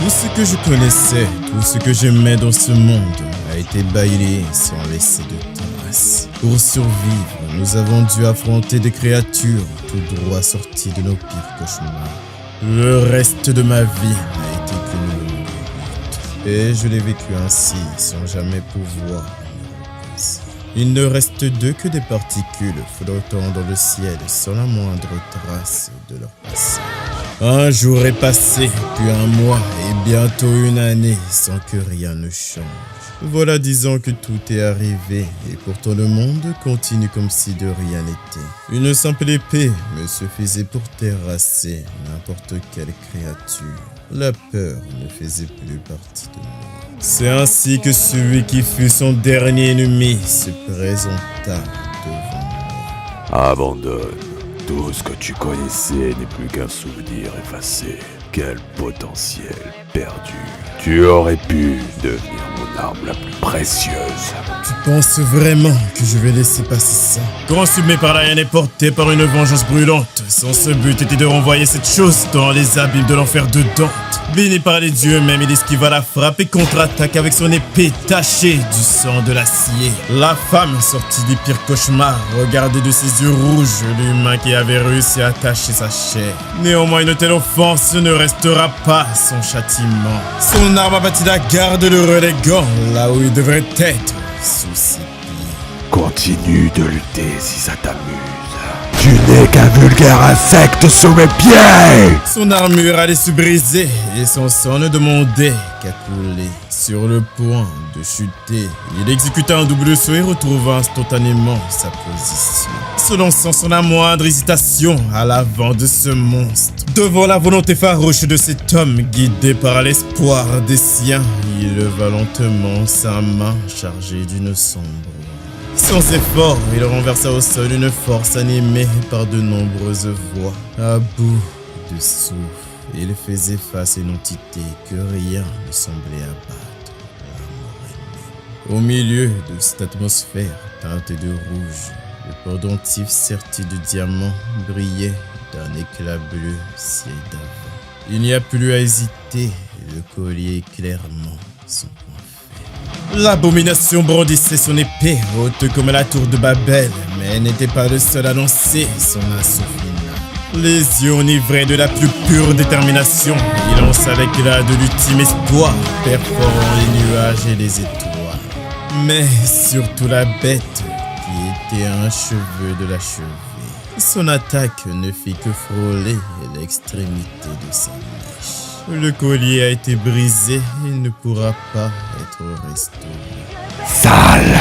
Tout ce que je connaissais, tout ce que j'aimais dans ce monde a été balayé sans laisser de traces. Pour survivre, nous avons dû affronter des créatures tout droit sorties de nos pires cauchemars. Le reste de ma vie n'a été qu'une longue lutte. Et je l'ai vécu ainsi, sans jamais pouvoir me reposer. Il ne reste d'eux que des particules flottant dans le ciel sans la moindre trace de leur passé. Un jour est passé, puis un mois et bientôt une année sans que rien ne change. Voilà 10 ans que tout est arrivé et pourtant le monde continue comme si de rien n'était. Une simple épée me suffisait pour terrasser n'importe quelle créature. La peur ne faisait plus partie de moi. C'est ainsi que celui qui fut son dernier ennemi se présenta devant moi. Abandonne. Tout ce que tu connaissais n'est plus qu'un souvenir effacé. Quel potentiel perdu. Tu aurais pu devenir mon arme la plus précieuse. Tu penses vraiment que je vais laisser passer ça? Consumé par la haine et porté par une vengeance brûlante, son seul but était de renvoyer cette chose dans les abîmes de l'enfer de Dante. Béni par les dieux même, il esquiva la frappe et contre-attaque avec son épée tachée du sang de l'acier. La femme sortie des pires cauchemars regardait de ses yeux rouges l'humain qui avait réussi à attacher sa chair. Néanmoins, une telle offense ne restera pas son châtiment. Son arme abattit la garde le relégant là où il devrait être, sous ses pieds. Continue de lutter si ça t'amuse. Tu n'es qu'un vulgaire insecte sous mes pieds! Son armure allait se briser et son sang ne demandait qu'à couler. Sur le point de chuter, il exécuta un double saut et retrouva instantanément sa position, se lançant sans la moindre hésitation à l'avant de ce monstre. Devant la volonté farouche de cet homme, guidé par l'espoir des siens, il leva lentement sa main chargée d'une sombre. Sans effort, il renversa au sol une force animée par de nombreuses voix. À bout de souffle, il faisait face à une entité que rien ne semblait abattre. La mort aimée. Au milieu de cette atmosphère teintée de rouge, le pendentif serti de diamants brillait d'un éclat bleu ciel d'avant. Il n'y a plus à hésiter, le collier est clairement son point. L'abomination brandissait son épée, haute comme la tour de Babel, mais n'était pas le seul à lancer son assaut final. Les yeux enivrés de la plus pure détermination, il lança l'éclat de l'ultime espoir, perforant les nuages et les étoiles. Mais surtout la bête, qui était un cheveu de l'achever. Son attaque ne fit que frôler l'extrémité de sa mèche. Le collier a été brisé, il ne pourra pas être restauré. Sale!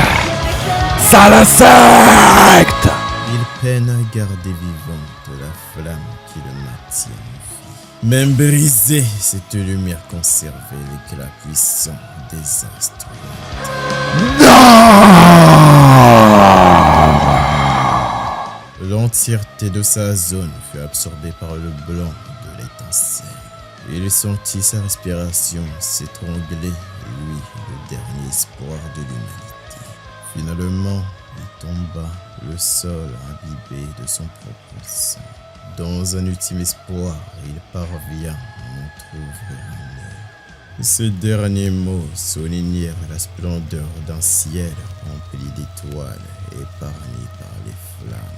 Sale insecte! Il peine à garder vivante la flamme qui le maintient en vie. Même brisée, cette lumière conservait l'éclat puissant des instruments. Non! L'entièreté de sa zone fut absorbée par le blanc de l'étincelle. Il sentit sa respiration s'étrangler, lui, le dernier espoir de l'humanité. Finalement, il tomba, le sol imbibé de son propre sang. Dans un ultime espoir, il parvient à entr'ouvrir un œil. Ces derniers mots soulignèrent la splendeur d'un ciel rempli d'étoiles, épargné par les flammes.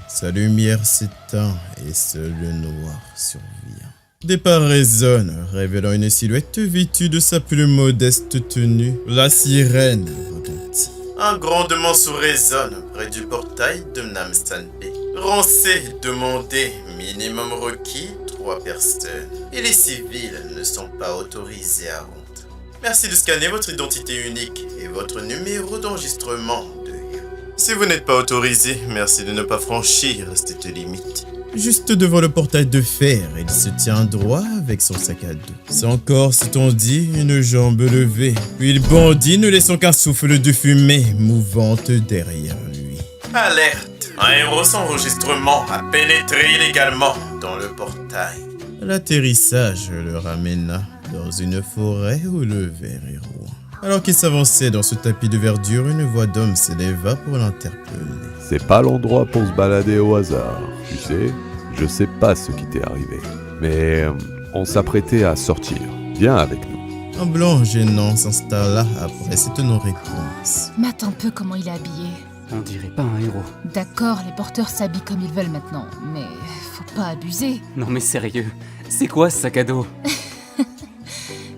Sa lumière s'éteint et seul le noir survient. Des pas résonnent, révélant une silhouette vêtue de sa plus modeste tenue. La sirène retentit. Un grondement résonne près du portail de Namstanpe. Rancé demandé, minimum requis, 3 personnes. Et les civils ne sont pas autorisés à rentrer. Merci de scanner votre identité unique et votre numéro d'enregistrement de héros. Si vous n'êtes pas autorisé, merci de ne pas franchir cette limite. Juste devant le portail de fer, il se tient droit avec son sac à dos. Son corps se tendit, une jambe levée. Puis il bondit, ne laissant qu'un souffle de fumée mouvante derrière lui. Alerte! Un héros sans enregistrement a pénétré illégalement dans le portail. L'atterrissage le ramena dans une forêt où le verre est roi. Alors qu'il s'avançait dans ce tapis de verdure, une voix d'homme s'éleva pour l'interpeller. C'est pas l'endroit pour se balader au hasard, tu sais. Je sais pas ce qui t'est arrivé, mais on s'apprêtait à sortir. Viens avec nous. Un blanc gênant s'installa après cette non-réponse. Mate un peu comment il est habillé. On dirait pas un héros. D'accord, les porteurs s'habillent comme ils veulent maintenant, mais faut pas abuser. Non mais sérieux, c'est quoi ce sac à dos?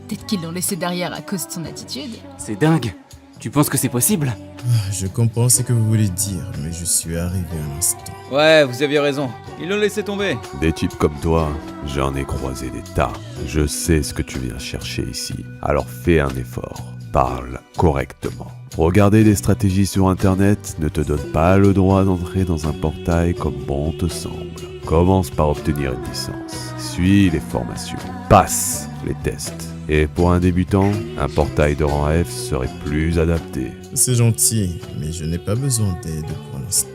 Peut-être qu'ils l'ont laissé derrière à cause de son attitude. C'est dingue. Tu penses que c'est possible? Je comprends ce que vous voulez dire, mais je suis arrivé à l'instant. Ouais, vous aviez raison. Ils l'ont laissé tomber. Des types comme toi, j'en ai croisé des tas. Je sais ce que tu viens chercher ici. Alors fais un effort. Parle correctement. Regarder des stratégies sur internet ne te donne pas le droit d'entrer dans un portail comme bon te semble. Commence par obtenir une licence. Suis les formations. Passe les tests. Et pour un débutant, un portail de rang F serait plus adapté. C'est gentil, mais je n'ai pas besoin d'aide pour l'instant.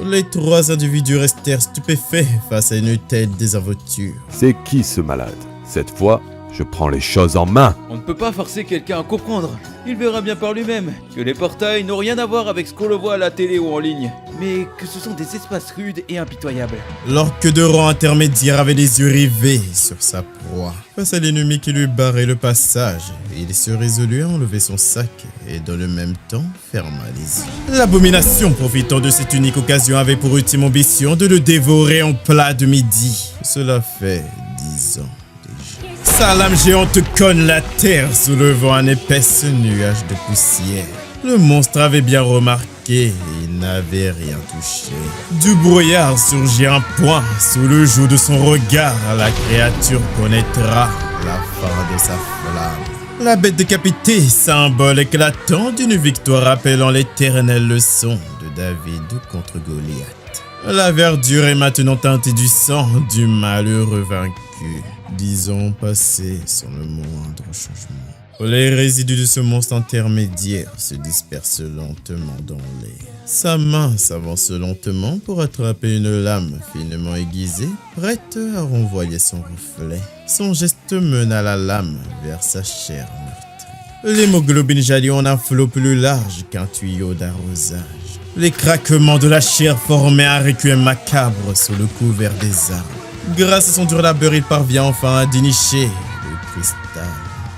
Les trois individus restèrent stupéfaits face à une telle désaventure. C'est qui ce malade? Cette fois, je prends les choses en main. On ne peut pas forcer quelqu'un à comprendre. Il verra bien par lui-même que les portails n'ont rien à voir avec ce qu'on le voit à la télé ou en ligne, mais que ce sont des espaces rudes et impitoyables. L'orque de rang intermédiaire avait les yeux rivés sur sa proie. Face à l'ennemi qui lui barrait le passage, il se résolut à enlever son sac et dans le même temps ferma les yeux. L'abomination, profitant de cette unique occasion, avait pour ultime ambition de le dévorer en plat de midi. Cela fait 10 ans. Sa lame géante cogne la terre, soulevant un épaisse nuage de poussière. Le monstre avait bien remarqué et il n'avait rien touché. Du brouillard surgit un point. Sous le joug de son regard, la créature connaîtra la fin de sa flamme. La bête décapitée, symbole éclatant d'une victoire rappelant l'éternelle leçon de David contre Goliath. La verdure est maintenant teintée du sang du malheureux vaincu. 10 ans passés sans le moindre changement. Les résidus de ce monstre intermédiaire se dispersent lentement dans l'air. Sa main s'avance lentement pour attraper une lame finement aiguisée, prête à renvoyer son reflet. Son geste mena la lame vers sa chair meurtrie. L'hémoglobine jaillit en un flot plus large qu'un tuyau d'arrosage. Les craquements de la chair formaient un requiem macabre sous le couvert des arbres. Grâce à son dur labeur, il parvient enfin à dénicher le cristal.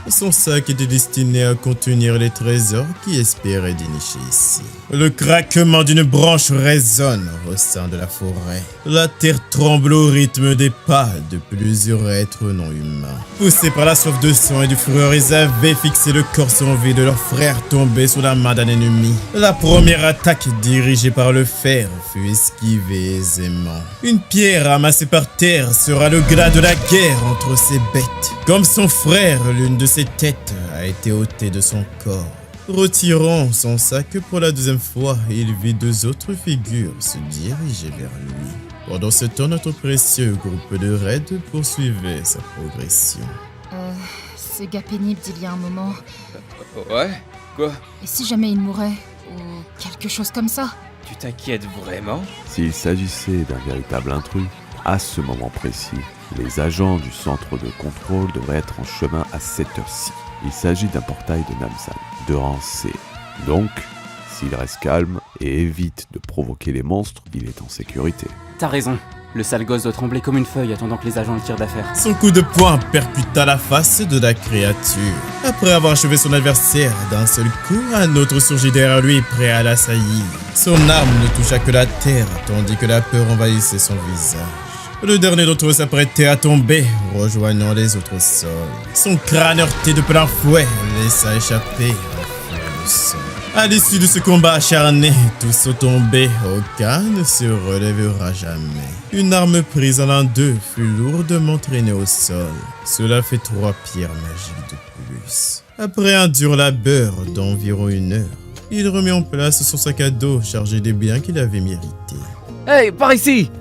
Son sac était destiné à contenir les trésors qu'il espérait dénicher ici. Le craquement d'une branche résonne au sein de la forêt. La terre tremble au rythme des pas de plusieurs êtres non humains. Poussés par la soif de sang et de fureur, ils avaient fixé le corps sans vie de leur frère tombé sous la main d'un ennemi. La première attaque dirigée par le fer fut esquivée aisément. Une pierre amassée par terre sera le glas de la guerre entre ces bêtes. Comme son frère, l'une de ses têtes a été ôtée de son corps. Retirant son sac pour la deuxième fois, il vit deux autres figures se diriger vers lui. Pendant ce temps, notre précieux groupe de raids poursuivait sa progression. Ce gars pénible d'il y a un moment. Ouais? Quoi? Et si jamais il mourait? Ou quelque chose comme ça? Tu t'inquiètes vraiment? S'il s'agissait d'un véritable intrus, à ce moment précis, les agents du centre de contrôle devraient être en chemin à cette heure-ci. Il s'agit d'un portail de Namsan, de rang C. Donc, s'il reste calme et évite de provoquer les monstres, il est en sécurité. T'as raison. Le sale gosse doit trembler comme une feuille attendant que les agents le tirent d'affaire. Son coup de poing percuta la face de la créature. Après avoir achevé son adversaire d'un seul coup, un autre surgit derrière lui, prêt à l'assaillir. Son arme ne toucha que la terre, tandis que la peur envahissait son visage. Le dernier d'entre eux s'apprêtait à tomber, rejoignant les autres sols. Son crâne heurté de plein fouet laissa échapper un flot de sang. À l'issue de ce combat acharné, tous sont tombés, aucun ne se relèvera jamais. Une arme prise à l'un d'eux fut lourdement traînée au sol. Cela fait 3 pierres magiques de plus. Après un dur labeur d'environ 1 heure, il remet en place son sac à dos chargé des biens qu'il avait mérités. Hey, par ici!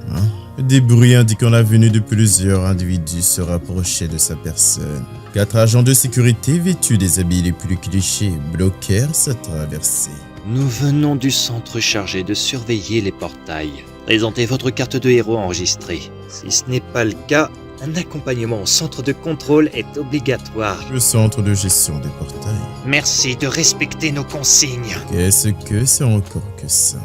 Des bruits indiquant la venue de plusieurs individus se rapprochaient de sa personne. 4 agents de sécurité vêtus des habits les plus clichés bloquèrent sa traversée. Nous venons du centre chargé de surveiller les portails. Présentez votre carte de héros enregistrée. Si ce n'est pas le cas, un accompagnement au centre de contrôle est obligatoire. Le centre de gestion des portails. Merci de respecter nos consignes. Qu'est-ce que c'est encore que ça?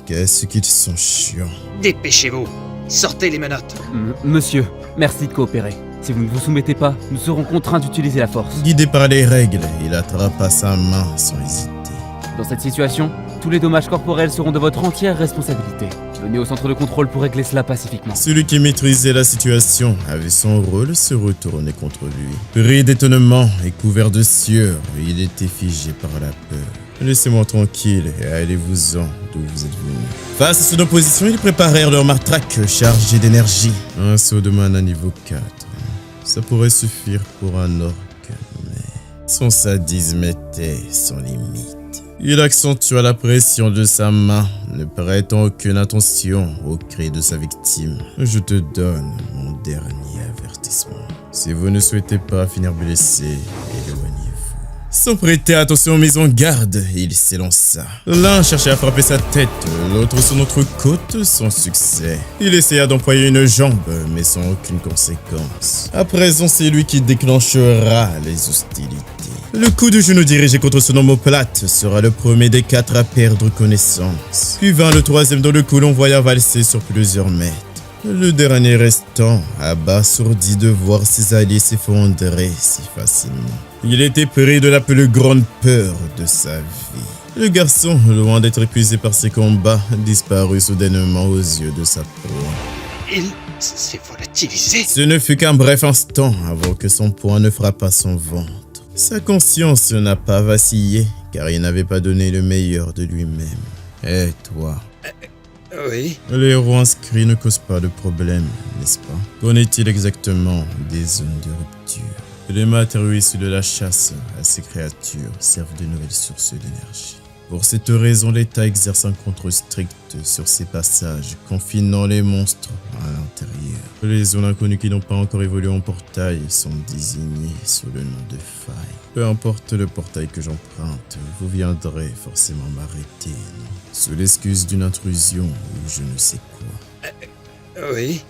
Qu'est-ce qu'ils sont chiants. Dépêchez-vous. Sortez les menottes. Monsieur, merci de coopérer. Si vous ne vous soumettez pas, nous serons contraints d'utiliser la force. Guidé par les règles, il attrapa sa main sans hésiter. Dans cette situation, tous les dommages corporels seront de votre entière responsabilité. Venez au centre de contrôle pour régler cela pacifiquement. Celui qui maîtrisait la situation avait son rôle se retourner contre lui. Pris d'étonnement et couvert de sueur, il était figé par la peur. Laissez-moi tranquille et allez-vous-en d'où vous êtes venu. Face à son opposition, ils préparèrent leur matraque chargée d'énergie. Un saut de mana niveau 4. Ça pourrait suffire pour un orc, mais son sadisme était sans limite. Il accentua la pression de sa main, ne prêtant aucune attention aux cris de sa victime. Je te donne mon dernier avertissement. Si vous ne souhaitez pas finir blessé, éloignez-vous. Sans prêter attention aux mises en garde, il s'élança. L'un cherchait à frapper sa tête, l'autre son autre côte, sans succès. Il essaya d'employer une jambe, mais sans aucune conséquence. À présent, c'est lui qui déclenchera les hostilités. Le coup de genou dirigé contre son omoplate sera le premier des 4 à perdre connaissance. Puis vint le troisième dont le coup l'envoya valser sur plusieurs mètres. Le dernier restant, abasourdi de voir ses alliés s'effondrer si facilement. Il était pris de la plus grande peur de sa vie. Le garçon, loin d'être épuisé par ses combats, disparut soudainement aux yeux de sa proie. Il s'est volatilisé. Ce ne fut qu'un bref instant avant que son poing ne frappât son ventre. Sa conscience n'a pas vacillé, car il n'avait pas donné le meilleur de lui-même. Et toi ? Oui. Les héros inscrits ne causent pas de problème, n'est-ce pas? Qu'en est-il exactement des zones de rupture? Les matériaux issus de la chasse à ces créatures servent de nouvelles sources d'énergie. Pour cette raison, l'État exerce un contrôle strict sur ces passages, confinant les monstres à l'intérieur. Les zones inconnues qui n'ont pas encore évolué en portail sont désignées sous le nom de failles. Peu importe le portail que j'emprunte, vous viendrez forcément m'arrêter, non? Sous l'excuse d'une intrusion ou je ne sais quoi. Oui.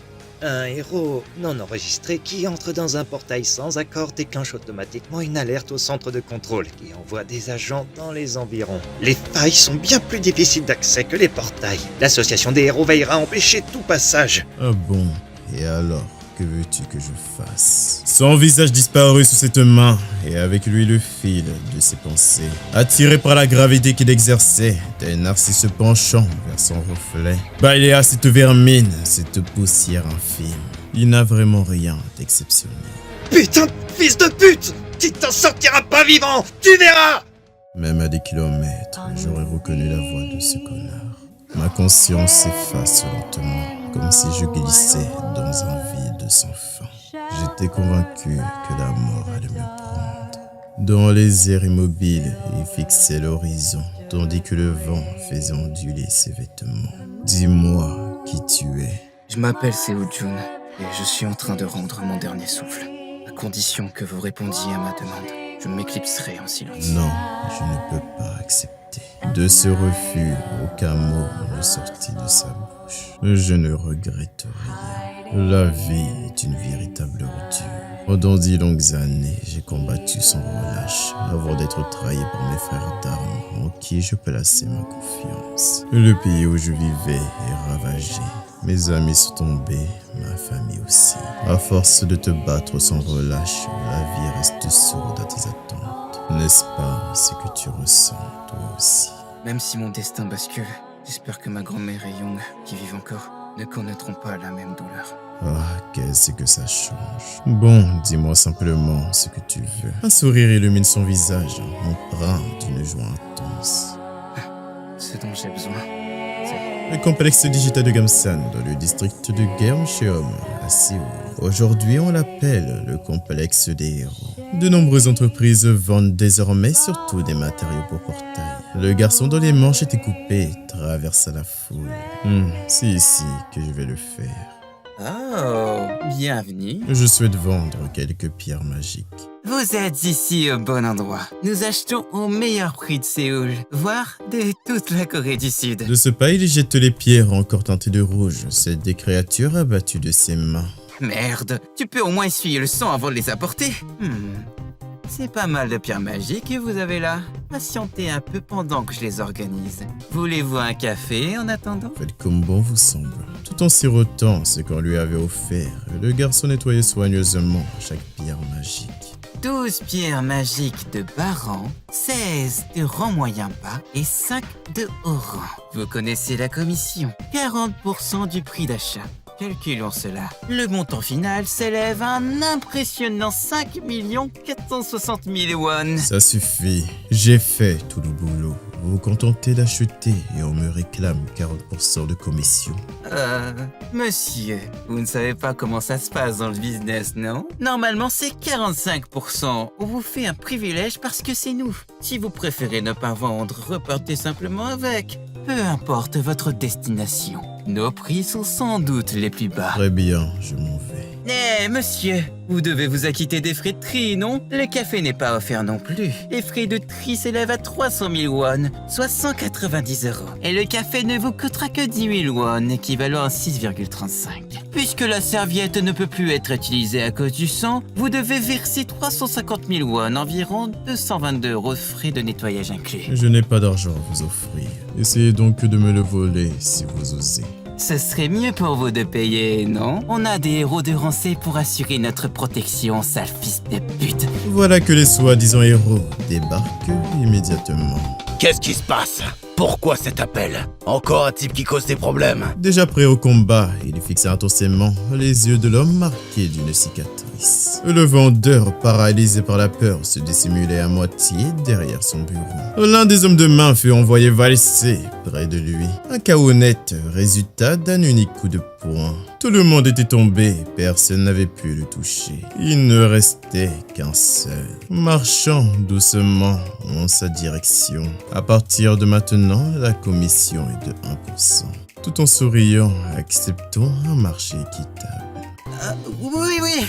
Un héros non enregistré qui entre dans un portail sans accord déclenche automatiquement une alerte au centre de contrôle qui envoie des agents dans les environs. Les failles sont bien plus difficiles d'accès que les portails. L'association des héros veillera à empêcher tout passage. Ah bon? Et alors? Que veux-tu que je fasse? Son visage disparut sous cette main, et avec lui le fil de ses pensées. Attiré par la gravité qu'il exerçait, tel Narcisse se penchant vers son reflet. Baléa cette vermine, cette poussière infime. Il n'a vraiment rien d'exceptionnel. Putain de fils de pute! Tu t'en sortiras pas vivant! Tu verras! Même à des kilomètres, j'aurais reconnu la voix de ce connard. Ma conscience s'efface lentement, comme si je glissais dans un vide sans fin. J'étais convaincu que la mort allait me prendre. Dans les airs immobiles, il fixait l'horizon, tandis que le vent faisait onduler ses vêtements. Dis-moi qui tu es. Je m'appelle Seo Jun et je suis en train de rendre mon dernier souffle. À condition que vous répondiez à ma demande, je m'éclipserai en silence. Non, je ne peux pas accepter. De ce refus, aucun mot ne sortit de sa bouche. Je ne regrette rien. La vie est une véritable rupture. Pendant 10 longues années, j'ai combattu sans relâche avant d'être trahi par mes frères d'armes en qui je plaçais ma confiance. Le pays où je vivais est ravagé. Mes amis sont tombés, ma famille aussi. À force de te battre sans relâche, la vie reste sourde à tes attentes. N'est-ce pas ce que tu ressens, toi aussi? Même si mon destin bascule, j'espère que ma grand-mère et Young, qui vivent encore, ne connaîtront pas la même douleur. Ah, qu'est-ce que ça change? Bon, dis-moi simplement ce que tu veux. Un sourire illumine son visage, empreint d'une joie intense. Ce dont j'ai besoin, Le complexe digital de Gamsan, dans le district de Germcheom, à Séoul. Aujourd'hui, on l'appelle le complexe des héros. De nombreuses entreprises vendent désormais surtout des matériaux pour portail. Le garçon dont les manches étaient coupées traversa la foule. C'est ici que je vais le faire. Oh, bienvenue. Je souhaite vendre quelques pierres magiques. Vous êtes ici au bon endroit. Nous achetons au meilleur prix de Séoul, voire de toute la Corée du Sud. De ce pas, il jette les pierres encore teintées de rouge, celles des créatures abattues de ses mains. Merde, tu peux au moins essuyer le sang avant de les apporter. C'est pas mal de pierres magiques que vous avez là. Patientez un peu pendant que je les organise. Voulez-vous un café en attendant? Faites comme bon vous semble. Toute Tout en sirotant ce qu'on lui avait offert, le garçon nettoyait soigneusement chaque pierre magique. 12 pierres magiques de bas rang, 16 de rang moyen bas et 5 de haut rang. Vous connaissez la commission, 40% du prix d'achat. Calculons cela. Le montant final s'élève à un impressionnant 5 460 000 won. Ça suffit, j'ai fait tout le boulot. Vous vous contentez d'acheter et on me réclame 40% de commission. Monsieur, vous ne savez pas comment ça se passe dans le business, non? Normalement, c'est 45%. On vous fait un privilège parce que c'est nous. Si vous préférez ne pas vendre, repartez simplement avec. Peu importe votre destination. Nos prix sont sans doute les plus bas. Très bien, je m'en vais. Eh, monsieur, vous devez vous acquitter des frais de tri, non? Le café n'est pas offert non plus. Les frais de tri s'élèvent à 300 000 won, soit 190 €. Et le café ne vous coûtera que 10 000 won, équivalent à 6,35. Puisque la serviette ne peut plus être utilisée à cause du sang, vous devez verser 350 000 won, environ 222 € de frais de nettoyage inclus. Je n'ai pas d'argent à vous offrir. Essayez donc de me le voler si vous osez. Ce serait mieux pour vous de payer, non? On a des héros de rancée pour assurer notre protection, sale fils de pute. Voilà que les soi-disant héros débarquent immédiatement. Qu'est-ce qui se passe? Pourquoi cet appel? Encore un type qui cause des problèmes? Déjà prêt au combat, il fixait intensément les yeux de l'homme marqués d'une cicatrice. Le vendeur, paralysé par la peur, se dissimulait à moitié derrière son bureau. L'un des hommes de main fut envoyé valser près de lui. Un chaos net résulta d'un unique coup de poing. Tout le monde était tombé, personne n'avait pu le toucher. Il ne restait qu'un seul, marchant doucement en sa direction. À partir de maintenant, la commission est de 1%. Tout en souriant, acceptons un marché équitable. Oui,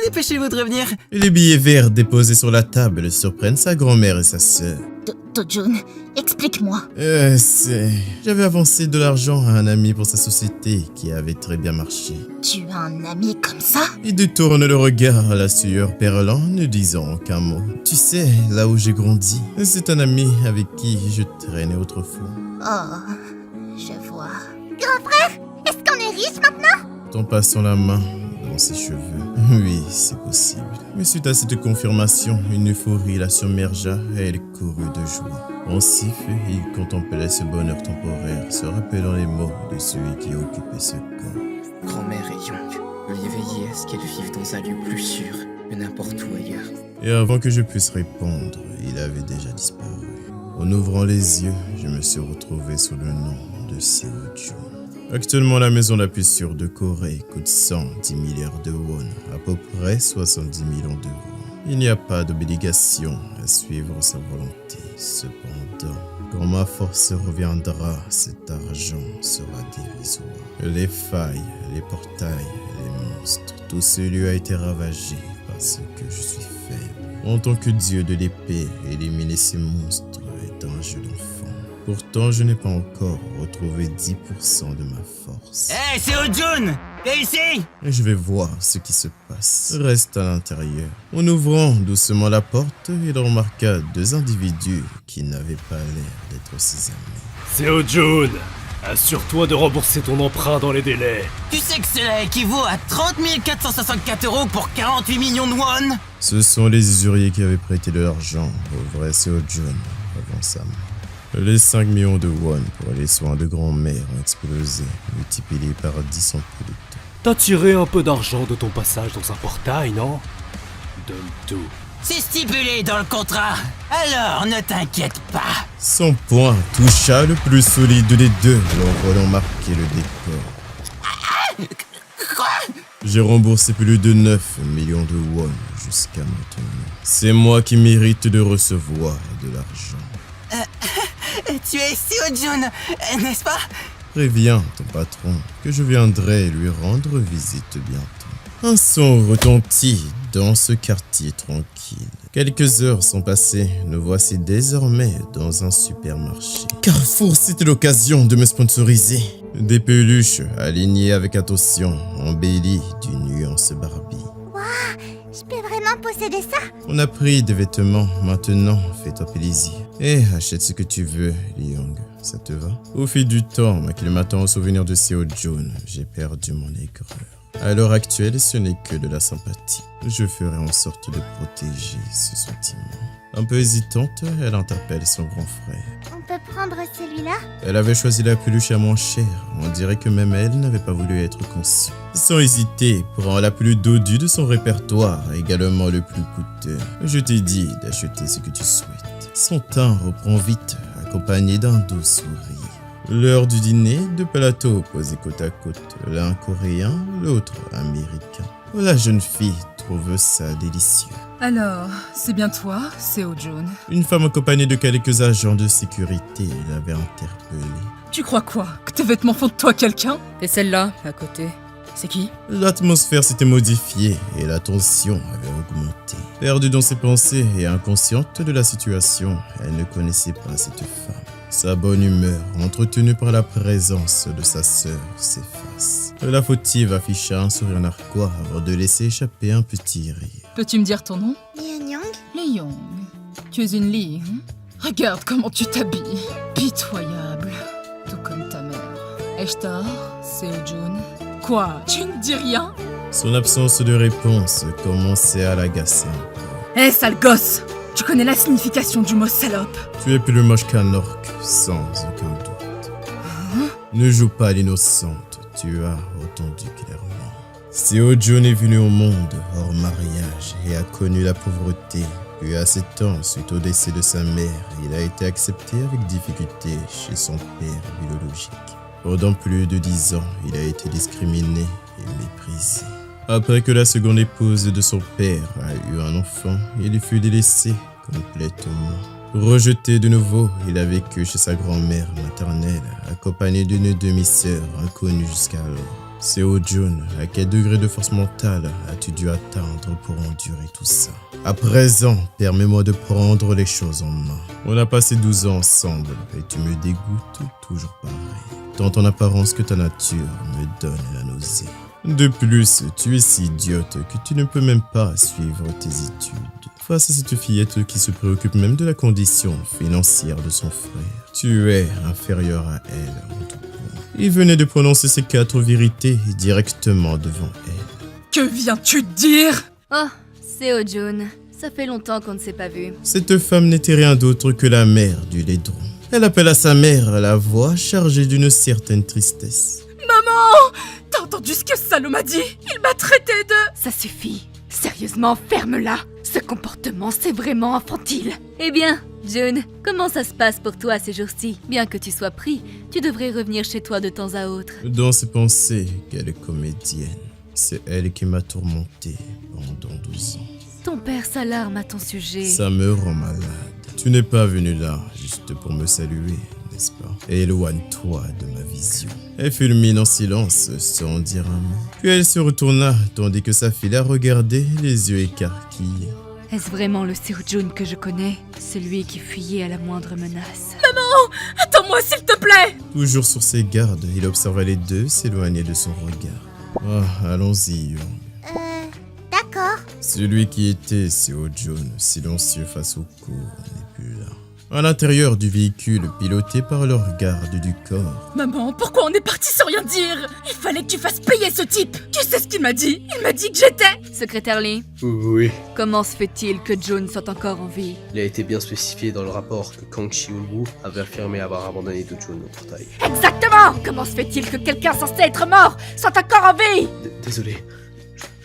dépêchez-vous de revenir. Les billets verts déposés sur la table surprennent sa grand-mère et sa sœur. Tojun, explique-moi. J'avais avancé de l'argent à un ami pour sa société qui avait très bien marché. Tu as un ami comme ça? Il détourne le regard à la sueur perlant, ne disant aucun mot. Tu sais, là où j'ai grandi, c'est un ami avec qui je traînais autrefois. Oh, je vois. Grand frère, est-ce qu'on est riche maintenant? En passant la main dans ses cheveux. Oui, c'est possible. Mais suite à cette confirmation, une euphorie la submergea et elle courut de joie. Pensif, il contemplait ce bonheur temporaire, se rappelant les mots de celui qui occupait ce corps. Grand-mère et Young, veuillez veiller à ce qu'elles vivent dans un lieu plus sûr que n'importe où ailleurs. Et avant que je puisse répondre, il avait déjà disparu. En ouvrant les yeux, je me suis retrouvé sous le nom de Seo-jun. Actuellement, la maison la plus sûre de Corée coûte 110 milliards de won, à peu près 70 millions d'euros. Il n'y a pas d'obligation à suivre sa volonté. Cependant, quand ma force reviendra, cet argent sera dérisoire. Les failles, les portails, les monstres, tout ce lieu a été ravagé parce que je suis faible. En tant que dieu de l'épée, éliminer ces monstres est un jeu d'enfant. Pourtant, je n'ai pas encore retrouvé 10% de ma force. Hey, Seo-jun! T'es ici? Et je vais voir ce qui se passe. Reste à l'intérieur. En ouvrant doucement la porte, il remarqua deux individus qui n'avaient pas l'air d'être ses amis. Seo-jun, assure-toi de rembourser ton emprunt dans les délais. Tu sais que cela équivaut à 30 464 € pour 48 millions de won? Ce sont les usuriers qui avaient prêté de l'argent au vrai Seo-jun avant sa mort. Les 5 millions de won pour les soins de grand-mère ont explosé, multipliés par 10 en peu de temps. T'as tiré un peu d'argent de ton passage dans un portail, non? Donne tout. C'est stipulé dans le contrat. Alors ne t'inquiète pas. Son poing toucha le plus solide des deux, l'envolant marquer le décor. Quoi? J'ai remboursé plus de 9 millions de won jusqu'à maintenant. C'est moi qui mérite de recevoir de l'argent. Tu es Seo-jun, n'est-ce pas? Préviens ton patron que je viendrai lui rendre visite bientôt. Un son retentit dans ce quartier tranquille. Quelques heures sont passées, nous voici désormais dans un supermarché. Carrefour, c'était l'occasion de me sponsoriser. Des peluches alignées avec attention, embellies d'une nuance Barbie. Je peux vraiment posséder ça? On a pris des vêtements, maintenant fais-toi plaisir. Et achète ce que tu veux, Young. ça te va? Au fil du temps, m'acclimatant au souvenir de Seo Jun, j'ai perdu mon aigreur. À l'heure actuelle, ce n'est que de la sympathie. Je ferai en sorte de protéger ce sentiment. Un peu hésitante, elle interpelle son grand frère. On peut prendre celui-là? Elle avait choisi la peluche à moins chère. On dirait que même elle n'avait pas voulu être conçue. Sans hésiter, prends la plus dodue de son répertoire, également le plus coûteux. Je t'ai dit d'acheter ce que tu souhaites. Son teint reprend vite, accompagné d'un doux sourire. L'heure du dîner, deux plateaux posés côte à côte, l'un coréen, l'autre américain. La jeune fille trouve ça délicieux. Alors, c'est bien toi, Seo Jun? Une femme accompagnée de quelques agents de sécurité l'avait interpellée. Tu crois quoi? Que tes vêtements font de toi quelqu'un? Et celle-là, à côté, c'est qui? L'atmosphère s'était modifiée et la tension avait augmenté. Perdue dans ses pensées et inconsciente de la situation, elle ne connaissait pas cette femme. Sa bonne humeur, entretenue par la présence de sa sœur, s'efface. La fautive afficha un sourire narquois avant de laisser échapper un petit rire. Peux-tu me dire ton nom? Lian Yang? Lee Young. Tu es une Lee, hein? Regarde comment tu t'habilles. Pitoyable. Tout comme ta mère. Eshtar, Seo Jun. Quoi? Tu ne dis rien? Son absence de réponse commençait à l'agacer un peu. Hé, sale gosse! Tu connais la signification du mot salope? Tu es plus moche qu'un orc, sans aucun doute. Ne joue pas l'innocente, tu as entendu clairement. Seo Jun est venu au monde hors mariage et a connu la pauvreté. Puis à 7 ans, suite au décès de sa mère, il a été accepté avec difficulté chez son père biologique. Pendant plus de 10 ans, il a été discriminé et méprisé. Après que la seconde épouse de son père a eu un enfant, il fut délaissé complètement. Rejeté de nouveau, il a vécu chez sa grand-mère maternelle, accompagné d'une demi-sœur inconnue jusqu'alors. Seo Jun, à quel degré de force mentale as-tu dû atteindre pour endurer tout ça? À présent, permets-moi de prendre les choses en main. On a passé 12 ans ensemble et tu me dégoûtes toujours pareil. Tant en apparence que ta nature me donne la nausée. De plus, tu es si idiote que tu ne peux même pas suivre tes études. Face à cette fillette qui se préoccupe même de la condition financière de son frère, tu es inférieur à elle en tout point. Il venait de prononcer ces 4 vérités directement devant elle. Que viens-tu dire? Oh, Seo Jun. Ça fait longtemps qu'on ne s'est pas vu. Cette femme n'était rien d'autre que la mère du laidron. Elle appelle à sa mère la voix chargée d'une certaine tristesse. Maman! T'as entendu ce que Salo m'a dit? Il m'a traité de... Ça suffit. Sérieusement, ferme-la. Ce comportement, c'est vraiment infantile. Eh bien, Jun, comment ça se passe pour toi ces jours-ci? Bien que tu sois pris, tu devrais revenir chez toi de temps à autre. Dans ses pensées, qu'elle est comédienne. C'est elle qui m'a tourmenté pendant 12 ans. Ton père s'alarme à ton sujet. Ça me rend malade. Tu n'es pas venu là juste pour me saluer, n'est-ce pas? Éloigne-toi de ma vision. Elle fulmine en silence, sans dire un mot. Puis elle se retourna, tandis que sa fille la regardait, les yeux écarquillés. Est-ce vraiment le Seo Jun que je connais? Celui qui fuyait à la moindre menace. Maman! Attends-moi s'il te plaît! Toujours sur ses gardes, il observait les deux s'éloigner de son regard. Ah, allons-y, Young. D'accord. Celui qui était Seo Jun, silencieux face au cours, n'est plus là. À l'intérieur du véhicule, piloté par leur garde du corps. Maman, pourquoi on est parti sans rien dire? Il fallait que tu fasses payer ce type. Tu sais ce qu'il m'a dit? Il m'a dit que j'étais... Secrétaire Lee, Oui. comment se fait-il que Jun soit encore en vie? Il a été bien spécifié dans le rapport que Kang Chi-Woo avait affirmé avoir abandonné Do Jun au portail. Exactement! Comment se fait-il que quelqu'un censé être mort soit encore en vie? Désolé.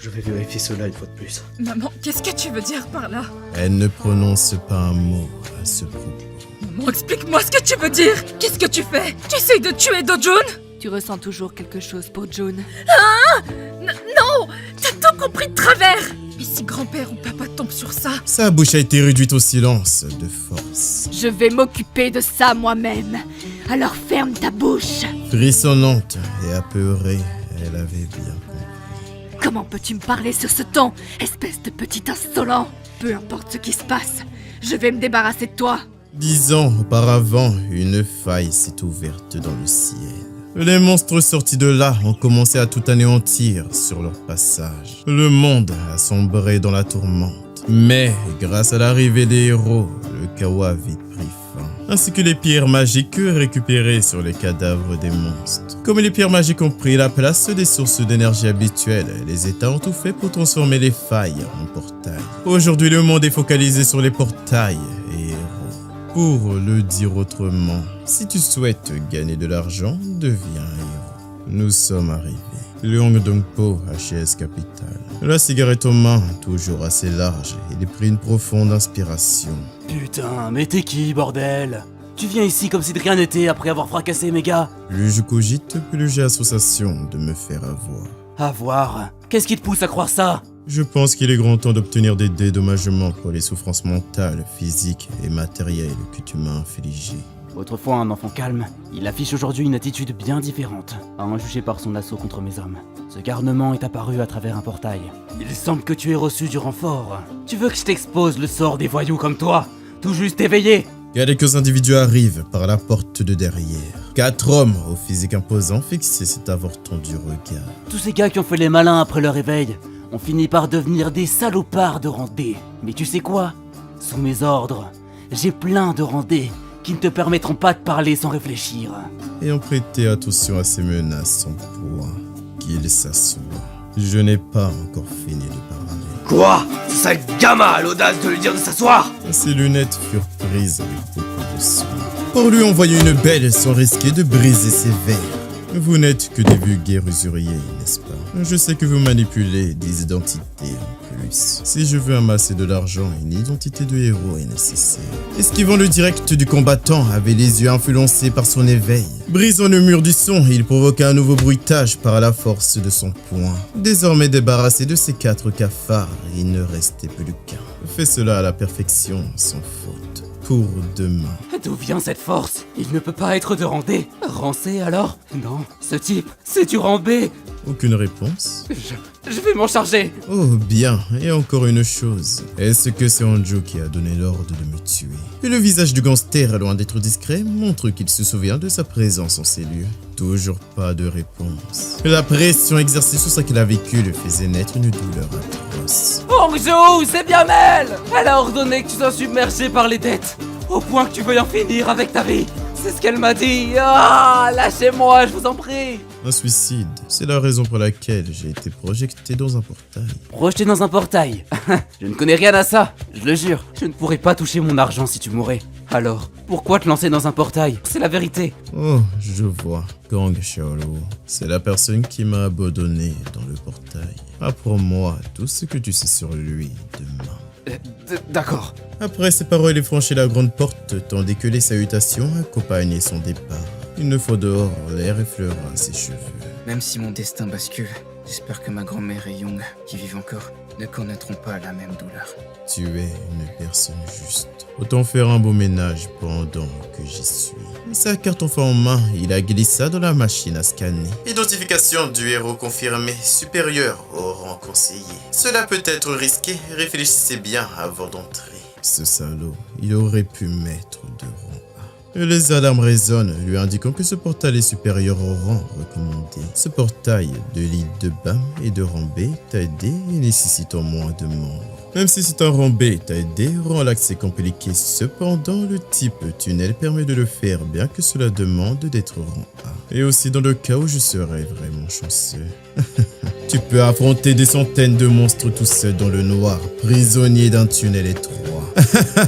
Je vais vérifier cela une fois de plus. Maman, qu'est-ce que tu veux dire par là? Elle ne prononce pas un mot à ce propos. Maman, explique-moi ce que tu veux dire. Qu'est-ce que tu fais? Tu essayes de tuer Do Jun? Tu ressens toujours quelque chose pour Jun. Hein? Non! T'as tout compris de travers! Mais si grand-père ou papa tombe sur ça... Sa bouche a été réduite au silence de force. Je vais m'occuper de ça moi-même. Alors ferme ta bouche. Frissonnante et apeurée, elle avait bien compris. Comment peux-tu me parler sur ce ton, espèce de petit insolent? Peu importe ce qui se passe, je vais me débarrasser de toi. 10 ans auparavant, une faille s'est ouverte dans le ciel. Les monstres sortis de là ont commencé à tout anéantir sur leur passage. Le monde a sombré dans la tourmente. Mais, grâce à l'arrivée des héros, le chaos a vite pris fin. ainsi que les pierres magiques récupérées sur les cadavres des monstres. Comme les pierres magiques ont pris la place des sources d'énergie habituelles, les États ont tout fait pour transformer les failles en portails. Aujourd'hui, le monde est focalisé sur les portails et héros. Pour le dire autrement, si tu souhaites gagner de l'argent, deviens un héros. Nous sommes arrivés. Liangdongpo, HS Capital. La cigarette aux mains, toujours assez large, il prit une profonde inspiration. Putain, mais t'es qui, bordel? Tu viens ici comme si de rien n'était après avoir fracassé mes gars. Plus je cogite, plus j'ai association de me faire avoir. Avoir? Qu'est-ce qui te pousse à croire ça? Je pense qu'il est grand temps d'obtenir des dédommagements pour les souffrances mentales, physiques et matérielles que tu m'as infligées. Autrefois un enfant calme, il affiche aujourd'hui une attitude bien différente, à en juger par son assaut contre mes hommes. Ce garnement est apparu à travers un portail. Il semble que tu aies reçu du renfort. Tu veux que je t'expose le sort des voyous comme toi? Tout juste éveillé? Quelques individus arrivent par la porte de derrière. 4 hommes au physique imposant fixés cet avorton du regard. Tous ces gars qui ont fait les malins après leur éveil ont fini par devenir des salopards de randés. Mais tu sais quoi? Sous mes ordres, j'ai plein de randés qui ne te permettront pas de parler sans réfléchir. Ayant prêté attention à ces menaces sans poids, qu'il s'assoit. Je n'ai pas encore fini de parler. Quoi? Ce sale gamin a l'audace de lui dire de s'asseoir? Ses lunettes furent prises avec beaucoup de soin. Pour lui envoyer une belle sans risquer de briser ses verres. Vous n'êtes que des vulgaires usuriers, n'est-ce pas? Je sais que vous manipulez des identités en plus. Si je veux amasser de l'argent, une identité de héros est nécessaire. Esquivant le direct du combattant avait les yeux influencés par son éveil. Brisant le mur du son, il provoqua un nouveau bruitage par la force de son poing. Désormais débarrassé de ces 4 cafards, il ne restait plus qu'un. Fais cela à la perfection, sans faute. Pour demain. D'où vient cette force? Il ne peut pas être de Randé. Rancé alors? Non, ce type, c'est du Rambé. Aucune réponse? Je vais m'en charger. Oh bien, et encore une chose. Est-ce que c'est Anjo qui a donné l'ordre de me tuer? Et le visage du gangster, loin d'être discret, montre qu'il se souvient de sa présence en ces lieux. Toujours pas de réponse. La pression exercée sur sa clavicule faisait naître une douleur atroce. Anjo, c'est bien elle a ordonné que tu sois submergé par les dettes, au point que tu veuilles en finir avec ta vie. C'est ce qu'elle m'a dit. Ah, lâchez-moi, je vous en prie. Un suicide, c'est la raison pour laquelle j'ai été projeté dans un portail. Projeté dans un portail? Je ne connais rien à ça, je le jure. Je ne pourrais pas toucher mon argent si tu mourais. Alors, pourquoi te lancer dans un portail? C'est la vérité. Oh, je vois. Gang Shaolo, c'est la personne qui m'a abandonné dans le portail. Apprends-moi tout ce que tu sais sur lui demain. D'accord. Après ces paroles, il franchit la grande porte, tandis que les salutations accompagnaient son départ. Une fois dehors, l'air effleura ses cheveux. Même si mon destin bascule, j'espère que ma grand-mère et Young, qui vivent encore, ne connaîtront pas la même douleur. Tu es une personne juste. Autant faire un beau ménage pendant que j'y suis. Sa carte enfin en main, il la glissa dans la machine à scanner. Identification du héros confirmé, supérieur au rang conseillé. Cela peut être risqué, réfléchissez bien avant d'entrer. Ce salaud, il aurait pu mettre de rang A. Les alarmes résonnent, lui indiquant que ce portail est supérieur au rang recommandé. Ce portail de l'île de Bam et de rang B t'a aidé et nécessitant moins de membres. Même si c'est un rang B t'a aidé, rend l'accès compliqué. Cependant, le type tunnel permet de le faire, bien que cela demande d'être rang A. Et aussi dans le cas où je serais vraiment chanceux. Tu peux affronter des centaines de monstres tout seul dans le noir, prisonnier d'un tunnel étroit.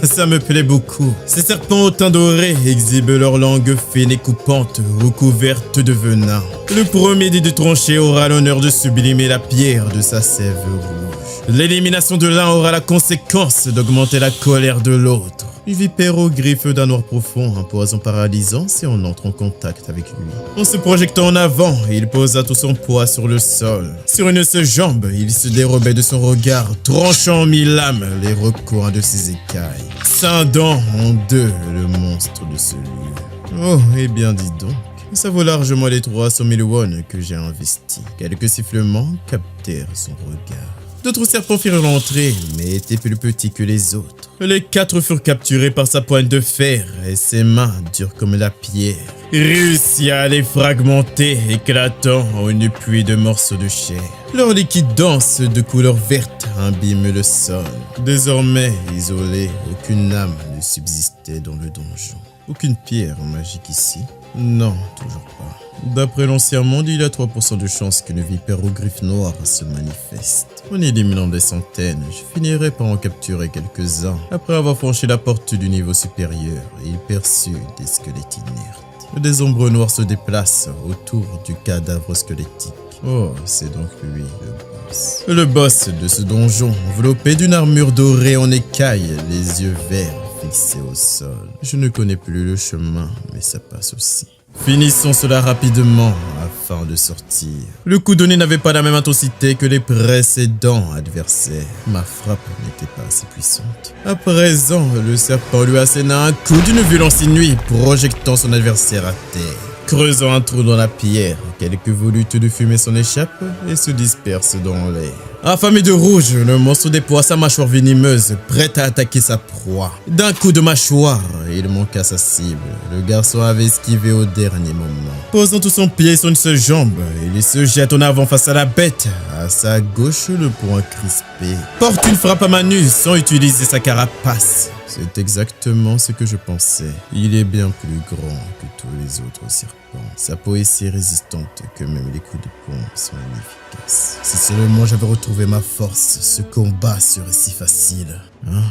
Ça me plaît beaucoup. Ces serpents au teint doré exhibent leur langue fine et coupante, recouverte de venin. Le premier des 2 tranchées aura l'honneur de sublimer la pierre de sa sève rouge. L'élimination de l'un aura la conséquence d'augmenter la colère de l'autre. Une vipère aux griffes d'un noir profond, un poison paralysant si on entre en contact avec lui. En se projetant en avant, il posa tout son poids sur le sol. Sur une seule jambe, il se dérobait de son regard, tranchant en 1000 lames les recoins de ses écailles, scindant en 2 le monstre de ce lieu. Oh, eh bien dis donc. Ça vaut largement les 300 000 won que j'ai investis. Quelques sifflements captèrent son regard. D'autres serpents firent l'entrée, mais étaient plus petits que les autres. Les 4 furent capturés par sa poigne de fer et ses mains, dures comme la pierre, réussit à les fragmenter, éclatant en une pluie de morceaux de chair. Leur liquide dense de couleur verte imbibe le sol. Désormais isolé, aucune âme ne subsistait dans le donjon. Aucune pierre magique ici. Non, toujours pas. D'après l'ancien monde, il y a 3% de chance qu'une vipère aux griffes noires se manifeste. En éliminant des centaines, je finirai par en capturer quelques-uns. Après avoir franchi la porte du niveau supérieur, il perçut des squelettes inertes. Des ombres noires se déplacent autour du cadavre squelettique. Oh, c'est donc lui, le boss. Le boss de ce donjon, enveloppé d'une armure dorée en écailles, les yeux verts fixés au sol. Je ne connais plus le chemin, mais ça passe aussi. Finissons cela rapidement afin de sortir. Le coup donné n'avait pas la même intensité que les précédents adversaires. Ma frappe n'était pas assez puissante. À présent, le serpent lui asséna un coup d'une violence inouïe, projetant son adversaire à terre. Creusant un trou dans la pierre, quelques volutes de fumée s'en échappent et se dispersent dans l'air. Affamé de rouge, le monstre déploie sa mâchoire venimeuse, prête à attaquer sa proie. D'un coup de mâchoire, il manqua sa cible. Le garçon avait esquivé au dernier moment. Posant tout son pied sur une seule jambe, il se jette en avant face à la bête. À sa gauche, le poing crispé. Porte une frappe à main nue sans utiliser sa carapace. C'est exactement ce que je pensais. Il est bien plus grand que tous les autres serpents. Sa peau est si résistante que même les coups de poing sont inefficaces. Si seulement j'avais retrouvé ma force, ce combat serait si facile. Hein?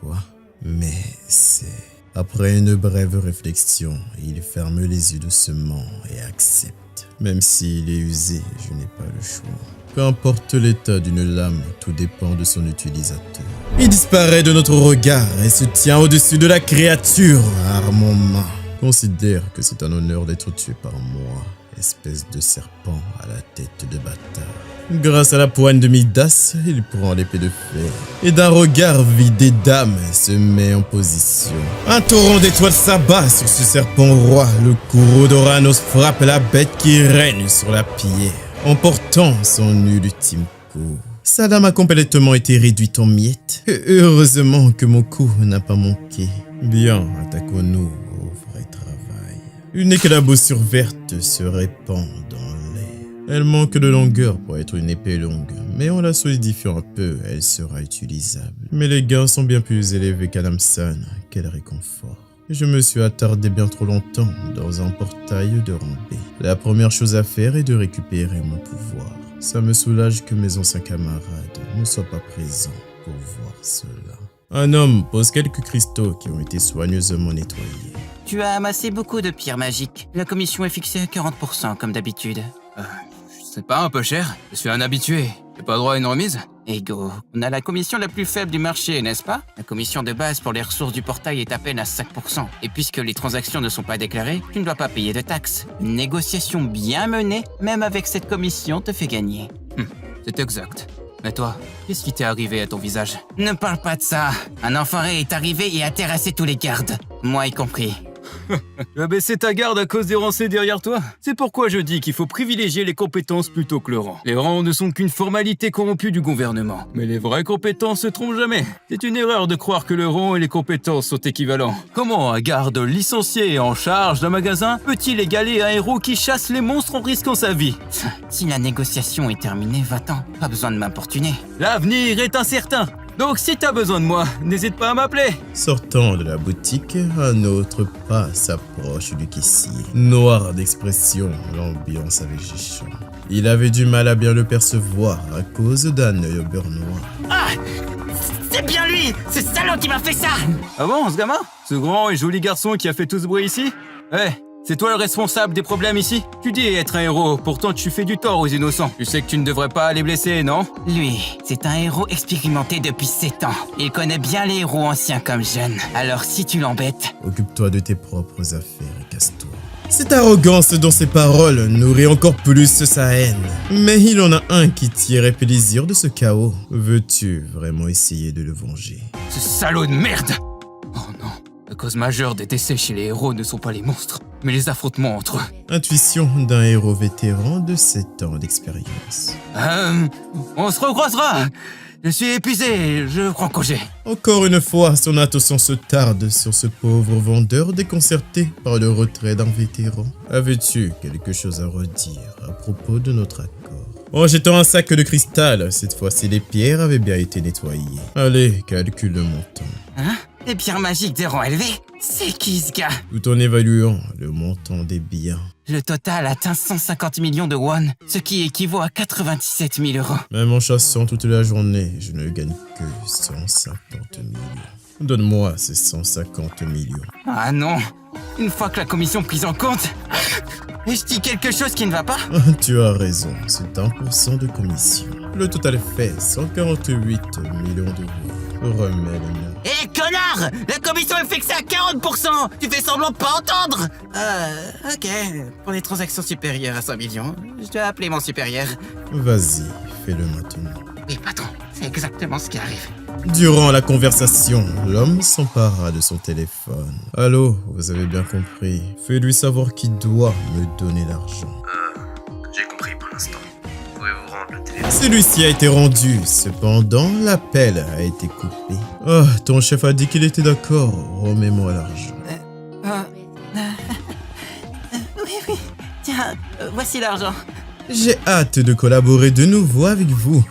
Quoi? Mais c'est... Après une brève réflexion, il ferme les yeux doucement et accepte. Même s'il est usé, je n'ai pas le choix. Peu importe l'état d'une lame, tout dépend de son utilisateur. Il disparaît de notre regard et se tient au-dessus de la créature, arme en main. Considère que c'est un honneur d'être tué par moi, espèce de serpent à la tête de bâtard. Grâce à la poigne de Midas, il prend l'épée de fer et d'un regard vidé d'âme se met en position. Un torrent d'étoiles s'abat sur ce serpent roi. Le courroux d'Oranos frappe la bête qui règne sur la pierre, emportant son ultime coup. Sa lame a complètement été réduite en miettes. Heureusement que mon coup n'a pas manqué. Bien, attaquons-nous au vrai travail. Une éclaboussure verte se répand dans l'air. Elle manque de longueur pour être une épée longue, mais en la solidifiant un peu, elle sera utilisable. Mais les gains sont bien plus élevés qu'à Lamson. Quel réconfort. Je me suis attardé bien trop longtemps dans un portail de rambé. La première chose à faire est de récupérer mon pouvoir. Ça me soulage que mes anciens camarades ne soient pas présents pour voir cela. Un homme pose quelques cristaux qui ont été soigneusement nettoyés. Tu as amassé beaucoup de pierres magiques. La commission est fixée à 40% comme d'habitude. C'est pas un peu cher? Je suis un habitué. J'ai pas droit à une remise? Ego, on a la commission la plus faible du marché, n'est-ce pas? La commission de base pour les ressources du portail est à peine à 5%. Et puisque les transactions ne sont pas déclarées, tu ne dois pas payer de taxes. Une négociation bien menée, même avec cette commission, te fait gagner. C'est exact. Mais toi, qu'est-ce qui t'est arrivé à ton visage? Ne parle pas de ça. Un enfoiré est arrivé et a terrassé tous les gardes. Moi y compris. Tu as baissé ta garde à cause des rancés derrière toi? C'est pourquoi je dis qu'il faut privilégier les compétences plutôt que le rang. Les rangs ne sont qu'une formalité corrompue du gouvernement. Mais les vraies compétences se trompent jamais. C'est une erreur de croire que le rang et les compétences sont équivalents. Comment un garde licencié en charge d'un magasin peut-il égaler un héros qui chasse les monstres en risquant sa vie? Si la négociation est terminée, va-t'en. Pas besoin de m'importuner. L'avenir est incertain. Donc si t'as besoin de moi, n'hésite pas à m'appeler. Sortant de la boutique, un autre pas s'approche du caissier. Noir d'expression, l'ambiance avait géchant. Il avait du mal à bien le percevoir à cause d'un œil au beurre noir. Ah! C'est bien lui! Ce salaud qui m'a fait ça! Ah bon, ce gamin? Ce grand et joli garçon qui a fait tout ce bruit ici? Ouais. C'est toi le responsable des problèmes ici? Tu dis être un héros, pourtant tu fais du tort aux innocents. Tu sais que tu ne devrais pas les blesser, non? Lui, c'est un héros expérimenté depuis 7 ans. Il connaît bien les héros anciens comme jeunes. Alors si tu l'embêtes... Occupe-toi de tes propres affaires et casse-toi. Cette arrogance dans ses paroles nourrit encore plus sa haine. Mais il en a un qui tirait plaisir de ce chaos. Veux-tu vraiment essayer de le venger? Ce salaud de merde! Oh non. La cause majeure des décès chez les héros ne sont pas les monstres, mais les affrontements entre eux. Intuition d'un héros vétéran de 7 ans d'expérience. On se recroisera. Je suis épuisé, je prends congé. Encore une fois, son attention se tarde sur ce pauvre vendeur déconcerté par le retrait d'un vétéran. Avais-tu quelque chose à redire à propos de notre accord? En jetant un sac de cristal, cette fois-ci les pierres avaient bien été nettoyées. Allez, calcule le montant. Hein? Les pierres magiques des rangs élevés? C'est qui ce gars? Tout en évaluant le montant des biens. Le total atteint 150 millions de won, ce qui équivaut à 97 000 euros. Même en chassant toute la journée, je ne gagne que 150 millions. Donne-moi ces 150 millions. Ah non! Une fois que la commission prise en compte... Et je dis quelque chose qui ne va pas? Tu as raison, c'est 1% de commission. Le total fait 148 millions d'euros. Remets-le-moi. Hé connard! La commission est fixée à 40%! Tu fais semblant de pas entendre! Ok. Pour les transactions supérieures à 100 millions, je dois appeler mon supérieur. Vas-y, fais-le maintenant. Oui, patron, c'est exactement ce qui arrive. Durant la conversation, l'homme s'empara de son téléphone. Allô, vous avez bien compris. Fais-lui savoir qui doit me donner l'argent. J'ai compris pour l'instant. Pouvez-vous rendre le téléphone? Celui-ci a été rendu. Cependant, l'appel a été coupé. Oh, ton chef a dit qu'il était d'accord. Remets-moi l'argent. Oui. Tiens, voici l'argent. J'ai hâte de collaborer de nouveau avec vous.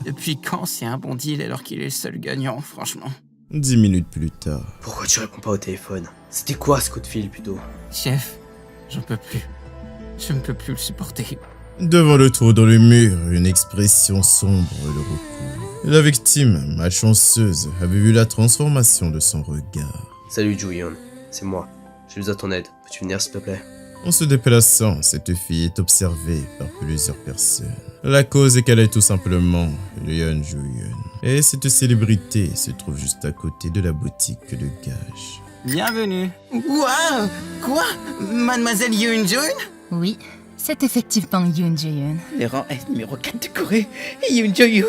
Depuis quand c'est un bon deal alors qu'il est le seul gagnant, franchement? 10 minutes plus tard. Pourquoi tu réponds pas au téléphone? C'était quoi ce coup de fil plutôt? Chef, j'en peux plus. Je ne peux plus le supporter. Devant le trou dans le mur, une expression sombre le recouvre. La victime, malchanceuse, avait vu la transformation de son regard. Salut Joo-yeon, c'est moi. J'ai besoin de ton aide. Peux-tu venir s'il te plaît? En se déplaçant, cette fille est observée par plusieurs personnes. La cause est qu'elle est tout simplement Yeon Joo-yeon. Et cette célébrité se trouve juste à côté de la boutique de gage. Bienvenue. Waouh! Quoi? Mademoiselle Yoon Jun? Oui, c'est effectivement Yoon Jae-yoon. Les rangs S numéro 4 de Corée et Yoon Jo-yoon.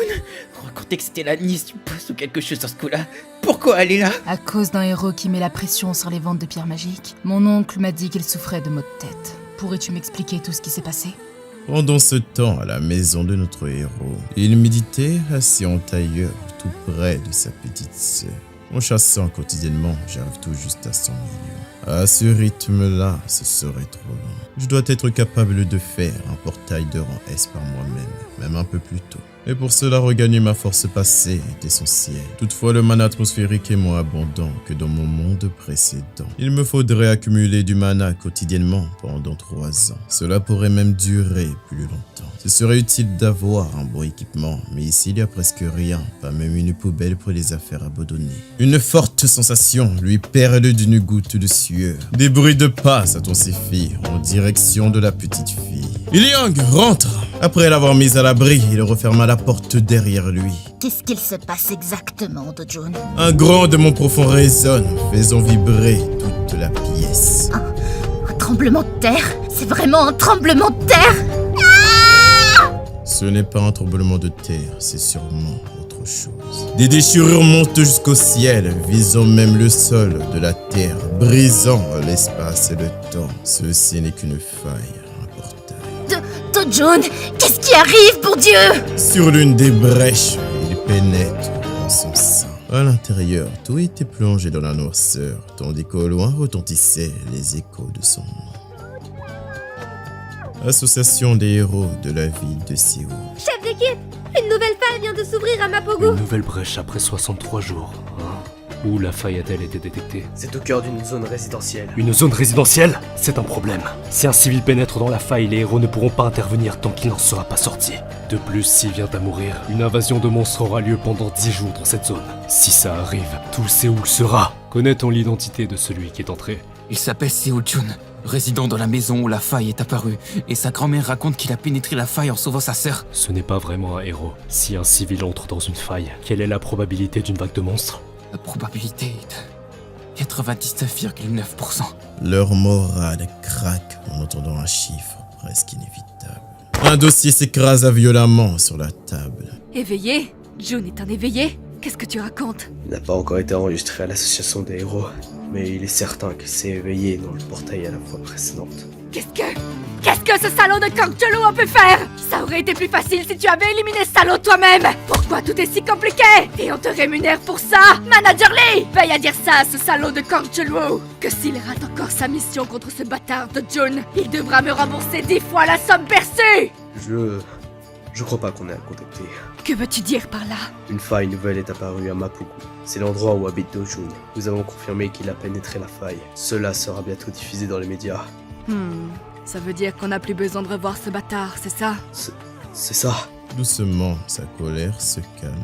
Racontez que c'était la nièce du boss ou quelque chose dans ce coup-là. Pourquoi elle est là? À cause d'un héros qui met la pression sur les ventes de pierres magiques, mon oncle m'a dit qu'il souffrait de maux de tête. Pourrais-tu m'expliquer tout ce qui s'est passé? Pendant ce temps, à la maison de notre héros, il méditait assis en tailleur tout près de sa petite sœur. En chassant quotidiennement, j'arrive tout juste à 100 millions. À ce rythme-là, ce serait trop long. Je dois être capable de faire un portail de rang S par moi-même, même un peu plus tôt. Et pour cela, regagner ma force passée est essentiel. Toutefois, le mana atmosphérique est moins abondant que dans mon monde précédent. Il me faudrait accumuler du mana quotidiennement pendant 3 ans. Cela pourrait même durer plus longtemps. Ce serait utile d'avoir un bon équipement, mais ici il y a presque rien, pas même une poubelle pour les affaires abandonnées. Une forte sensation lui perle d'une goutte de sueur. Des bruits de pas s'intensifient en direction de la petite fille. Iliang rentre! Après l'avoir mise à l'abri, il referma la porte derrière lui. Qu'est-ce qu'il se passe exactement, Do-jun? Un grondement profond résonne, faisant vibrer toute la pièce. Un tremblement de terre? C'est vraiment un tremblement de terre? Ce n'est pas un tremblement de terre, c'est sûrement autre chose. Des déchirures montent jusqu'au ciel, visant même le sol de la terre, brisant l'espace et le temps. Ceci n'est qu'une faille. Do-jun, qu'est-ce qui arrive, pour Dieu? Sur l'une des brèches, il pénètre dans son sein. À l'intérieur, tout était plongé dans la noirceur, tandis qu'au loin retentissaient les échos de son nom. Association des héros de la ville de Séoul. Chef d'équipe, une nouvelle faille vient de s'ouvrir à Mapogo. Une nouvelle brèche après 63 jours. Où la faille a-t-elle été détectée? C'est au cœur d'une zone résidentielle. Une zone résidentielle? C'est un problème. Si un civil pénètre dans la faille, les héros ne pourront pas intervenir tant qu'il n'en sera pas sorti. De plus, s'il vient à mourir, une invasion de monstres aura lieu pendant 10 jours dans cette zone. Si ça arrive, tout Séoul sera. Connaît-on l'identité de celui qui est entré? Il s'appelle Seo-jun, résident dans la maison où la faille est apparue, et sa grand-mère raconte qu'il a pénétré la faille en sauvant sa sœur. Ce n'est pas vraiment un héros. Si un civil entre dans une faille, quelle est la probabilité d'une vague de monstres? La probabilité est de 99,9%. Leur morale craque en entendant un chiffre presque inévitable. Un dossier s'écrasa violemment sur la table. Éveillé? Jun est un éveillé? Qu'est-ce que tu racontes? Il n'a pas encore été enregistré à l'association des héros, mais il est certain qu'il s'est éveillé dans le portail à la fois précédente. Qu'est-ce que ce salaud de Kang Chul-woo a pu faire? Ça aurait été plus facile si tu avais éliminé ce salaud toi-même. Pourquoi tout est si compliqué? Et on te rémunère pour ça? Manager Lee, veille à dire ça à ce salaud de Kang Chul-woo, que s'il rate encore sa mission contre ce bâtard de Jun, il devra me rembourser 10 fois la somme perçue. Je crois pas qu'on ait à contacter. Que veux-tu dire par là? Une faille nouvelle est apparue à Mapuku. C'est l'endroit où habite Do-jun. Nous avons confirmé qu'il a pénétré la faille. Cela sera bientôt diffusé dans les médias. Ça veut dire qu'on n'a plus besoin de revoir ce bâtard, c'est ça? C'est ça. Doucement, sa colère se calme.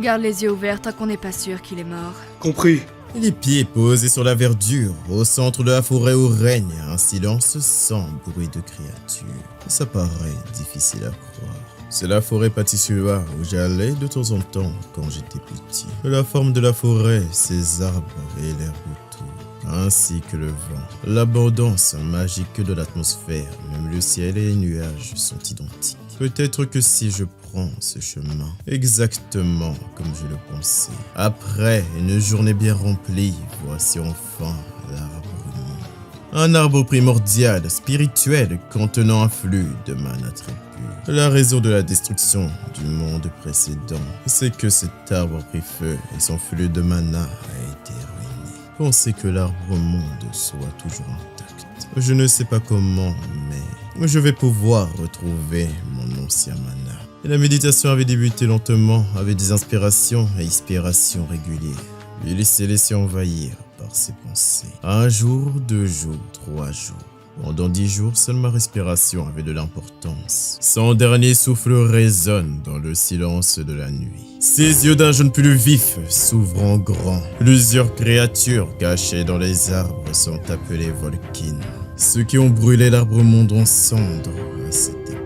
Garde les yeux ouverts tant qu'on n'est pas sûr qu'il est mort. Compris. Les pieds posés sur la verdure, au centre de la forêt où règne un silence sans bruit de créature. Ça paraît difficile à croire. C'est la forêt Patisua où j'allais de temps en temps quand j'étais petit. La forme de la forêt, ses arbres et l'herbe autour, ainsi que le vent. L'abondance magique de l'atmosphère, même le ciel et les nuages sont identiques. Peut-être que si je prends ce chemin, exactement comme je le pensais, après une journée bien remplie, voici enfin l'arbre monde. Un arbre primordial, spirituel, contenant un flux de mana très pur. La raison de la destruction du monde précédent, c'est que cet arbre a pris feu et son flux de mana a été ruiné. Pensez que l'arbre monde soit toujours intact. Je ne sais pas comment, mais je vais pouvoir retrouver mon ancien mana. Et la méditation avait débuté lentement, avec des inspirations et expirations régulières. Il s'est laissé envahir par ses pensées. 1 jour, 2 jours, 3 jours. Pendant 10 jours, seule ma respiration avait de l'importance. Son dernier souffle résonne dans le silence de la nuit. Ses yeux d'un jaune plus vif s'ouvrent en grand. Plusieurs créatures cachées dans les arbres sont appelées Volkin. Ceux qui ont brûlé l'arbre monde en cendres à cette époque.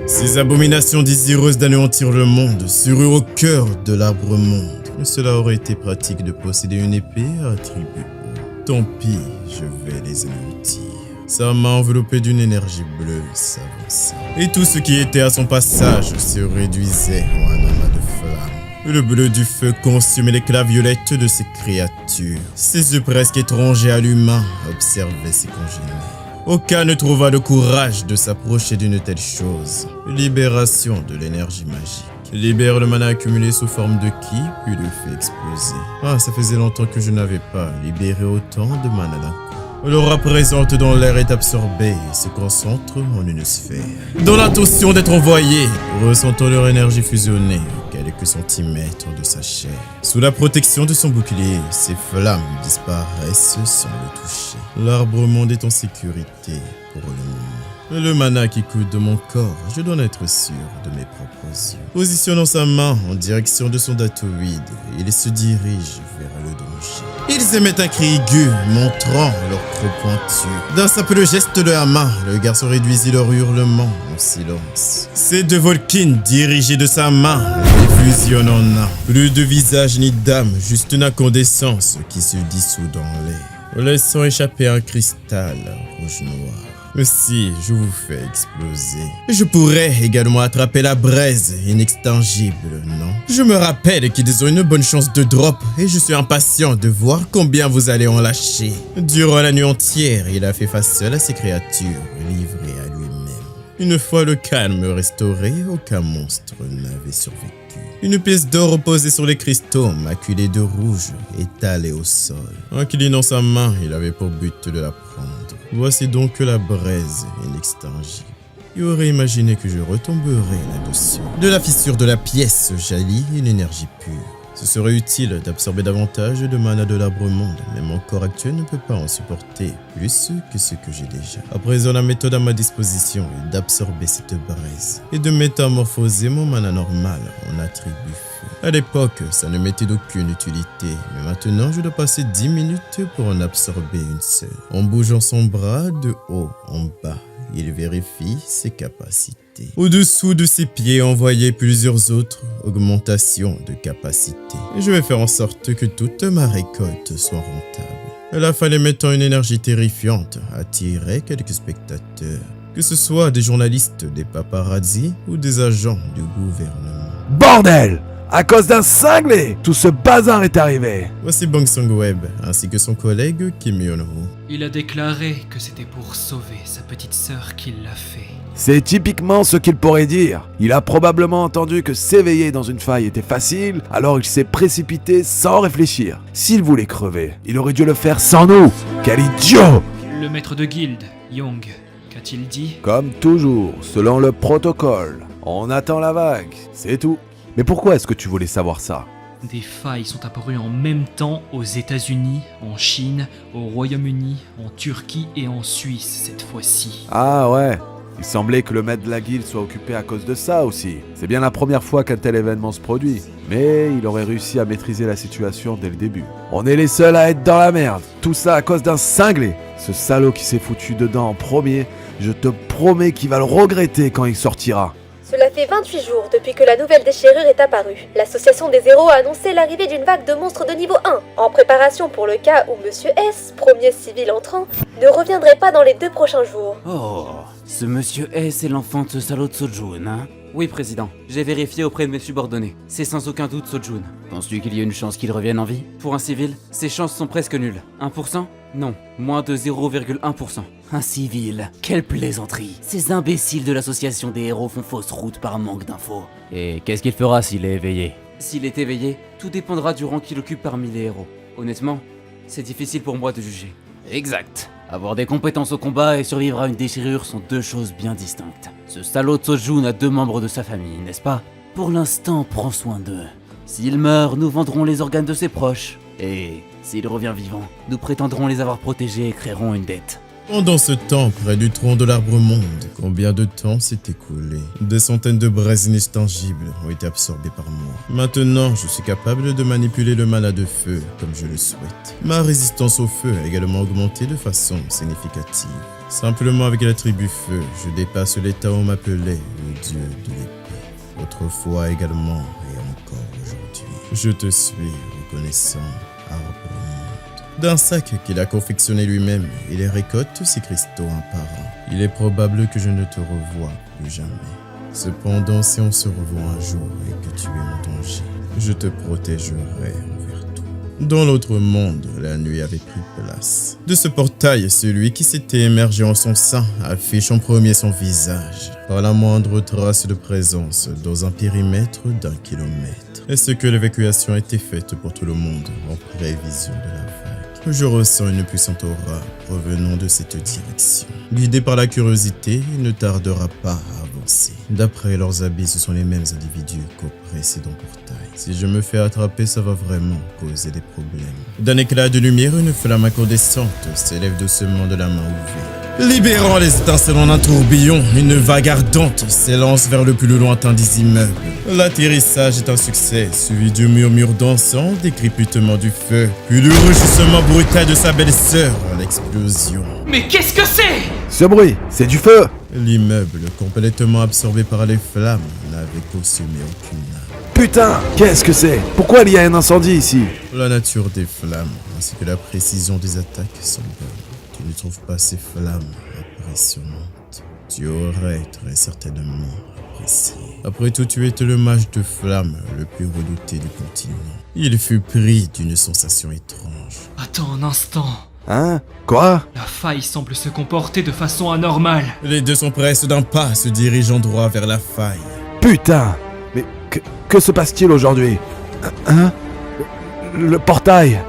Ces abominations désireuses d'anéantir le monde sururent au cœur de l'arbre monde. Cela aurait été pratique de posséder une épée à attribut haut. Tant pis, je vais les anéantir. Sa main enveloppée d'une énergie bleue s'avançait. Et tout ce qui était à son passage se réduisait en un amas de flammes. Le bleu du feu consumait l'éclat violette de ces créatures. Ses yeux presque étrangers à l'humain observaient ses congénères. Aucun ne trouva le courage de s'approcher d'une telle chose. Libération de l'énergie magique. Libère le mana accumulé sous forme de ki, puis le fait exploser. Ah, ça faisait longtemps que je n'avais pas libéré autant de mana d'un coup. L'aura présente dans l'air est absorbée et se concentre en une sphère. Dans l'intention d'être envoyé, ressentant leur énergie fusionner à quelques centimètres de sa chair. Sous la protection de son bouclier, ces flammes disparaissent sans le toucher. L'arbre monde est en sécurité pour le moment. Le mana qui coule de mon corps, je dois en être sûr de mes propres yeux. Positionnant sa main en direction de son datoïde, il se dirige vers le danger. Ils émettent un cri aigu, montrant leur croc pointu. D'un simple geste de la main, le garçon réduisit leur hurlement en silence. Ces 2 Volkin, dirigés de sa main, les fusionnent en un. Plus de visage ni d'âme, juste une incandescence qui se dissout dans l'air, laissant échapper un cristal rouge-noir. Si je vous fais exploser, je pourrais également attraper la braise inextinguible, non? Je me rappelle qu'ils ont une bonne chance de drop et je suis impatient de voir combien vous allez en lâcher. Durant la nuit entière, il a fait face seul à ces créatures, livrées à lui-même. Une fois le calme restauré, aucun monstre n'avait survécu. Une pièce d'or posée sur les cristaux, maculée de rouge, étalée au sol. Inclinant sa main, il avait pour but de la prendre. Voici donc la braise inextinguible. Il aurait imaginé que je retomberais là-dessus. De la fissure de la pièce jaillit une énergie pure. Ce serait utile d'absorber davantage de mana de l'arbre monde, mais mon corps actuel ne peut pas en supporter plus que ce que j'ai déjà. À présent, la méthode à ma disposition est d'absorber cette braise et de métamorphoser mon mana normal en attribut feu. À l'époque, ça ne m'était d'aucune utilité, mais maintenant je dois passer 10 minutes pour en absorber une seule. En bougeant son bras de haut en bas, il vérifie ses capacités. Au-dessous de ses pieds, on voyait plusieurs autres augmentations de capacité. Et je vais faire en sorte que toute ma récolte soit rentable. La faille émettant une énergie terrifiante attirait quelques spectateurs. Que ce soit des journalistes, des paparazzi ou des agents du gouvernement. Bordel! À cause d'un cinglé, tout ce bazar est arrivé. Voici Bang Song-web, ainsi que son collègue Kim Yeon-ho. Il a déclaré que c'était pour sauver sa petite sœur qu'il l'a fait. C'est typiquement ce qu'il pourrait dire. Il a probablement entendu que s'éveiller dans une faille était facile, alors il s'est précipité sans réfléchir. S'il voulait crever, il aurait dû le faire sans nous. Quel idiot! Le maître de guilde, Young, qu'a-t-il dit? Comme toujours, selon le protocole. On attend la vague, c'est tout. Mais pourquoi est-ce que tu voulais savoir ça? Des failles sont apparues en même temps aux États-Unis, en Chine, au Royaume-Uni, en Turquie et en Suisse cette fois-ci. Ah ouais, il semblait que le maître de la guilde soit occupé à cause de ça aussi. C'est bien la première fois qu'un tel événement se produit. Mais il aurait réussi à maîtriser la situation dès le début. On est les seuls à être dans la merde. Tout ça à cause d'un cinglé. Ce salaud qui s'est foutu dedans en premier, je te promets qu'il va le regretter quand il sortira. Cela fait 28 jours depuis que la nouvelle déchirure est apparue. L'association des héros a annoncé l'arrivée d'une vague de monstres de niveau 1, en préparation pour le cas où Monsieur S, premier civil entrant, ne reviendrait pas dans les 2 prochains jours. Oh, ce Monsieur S est l'enfant de ce salaud de Sojun, hein? Oui, président. J'ai vérifié auprès de mes subordonnés. C'est sans aucun doute Sojun. Penses-tu qu'il y a une chance qu'il revienne en vie? Pour un civil, ses chances sont presque nulles. 1%? Non, moins de 0,1%. Un civil? Quelle plaisanterie! Ces imbéciles de l'association des héros font fausse route par manque d'infos. Et qu'est-ce qu'il fera s'il est éveillé? S'il est éveillé, tout dépendra du rang qu'il occupe parmi les héros. Honnêtement, c'est difficile pour moi de juger. Exact. Avoir des compétences au combat et survivre à une déchirure sont 2 choses bien distinctes. Ce salaud de Sojun a 2 membres de sa famille, n'est-ce pas? Pour l'instant, prends soin d'eux. S'il meurt, nous vendrons les organes de ses proches. Et s'il revient vivant, nous prétendrons les avoir protégés et créerons une dette. Pendant ce temps, près du tronc de l'arbre monde, combien de temps s'est écoulé? Des centaines de braises inextinguibles ont été absorbées par moi. Maintenant, je suis capable de manipuler le mana de feu comme je le souhaite. Ma résistance au feu a également augmenté de façon significative. Simplement avec l'attribut feu, je dépasse l'état où on m'appelait le dieu de l'épée. Autrefois également et encore aujourd'hui. Je te suis reconnaissant, arbre monde. D'un sac qu'il a confectionné lui-même, il récolte ses cristaux un par un. Il est probable que je ne te revoie plus jamais. Cependant, si on se revoit un jour et que tu es en danger, je te protégerai envers tout. Dans l'autre monde, la nuit avait pris place. De ce portail, celui qui s'était émergé en son sein affiche en premier son visage, par la moindre trace de présence dans un périmètre d'1 kilomètre. Est-ce que l'évacuation a été faite pour tout le monde en prévision de la vague? Je ressens une puissante aura provenant de cette direction. Guidé par la curiosité, il ne tardera pas à avancer. D'après leurs habits, ce sont les mêmes individus qu'au précédent portail. Si je me fais attraper, ça va vraiment causer des problèmes. D'un éclat de lumière, une flamme incandescente s'élève doucement de la main ouverte. Libérant les étincelles en un tourbillon, une vague ardente s'élance vers le plus lointain des immeubles. L'atterrissage est un succès, suivi du murmure dansant, des crépitements du feu, puis du rugissement brutal de sa belle-sœur à l'explosion. Mais qu'est-ce que c'est? Ce bruit, c'est du feu! L'immeuble, complètement absorbé par les flammes, n'avait consumé aucune âme. Putain, qu'est-ce que c'est? Pourquoi il y a un incendie ici? La nature des flammes, ainsi que la précision des attaques sont bonnes. Tu ne trouves pas ces flammes impressionnantes? Tu aurais très certainement apprécié. Après tout, tu étais le mage de flammes le plus redouté du continent. Il fut pris d'une sensation étrange. Attends un instant. Hein? Quoi? La faille semble se comporter de façon anormale. Les deux s'empressent d'un pas, se dirigeant droit vers la faille. Putain! Mais que se passe-t-il aujourd'hui? Hein? Le portail,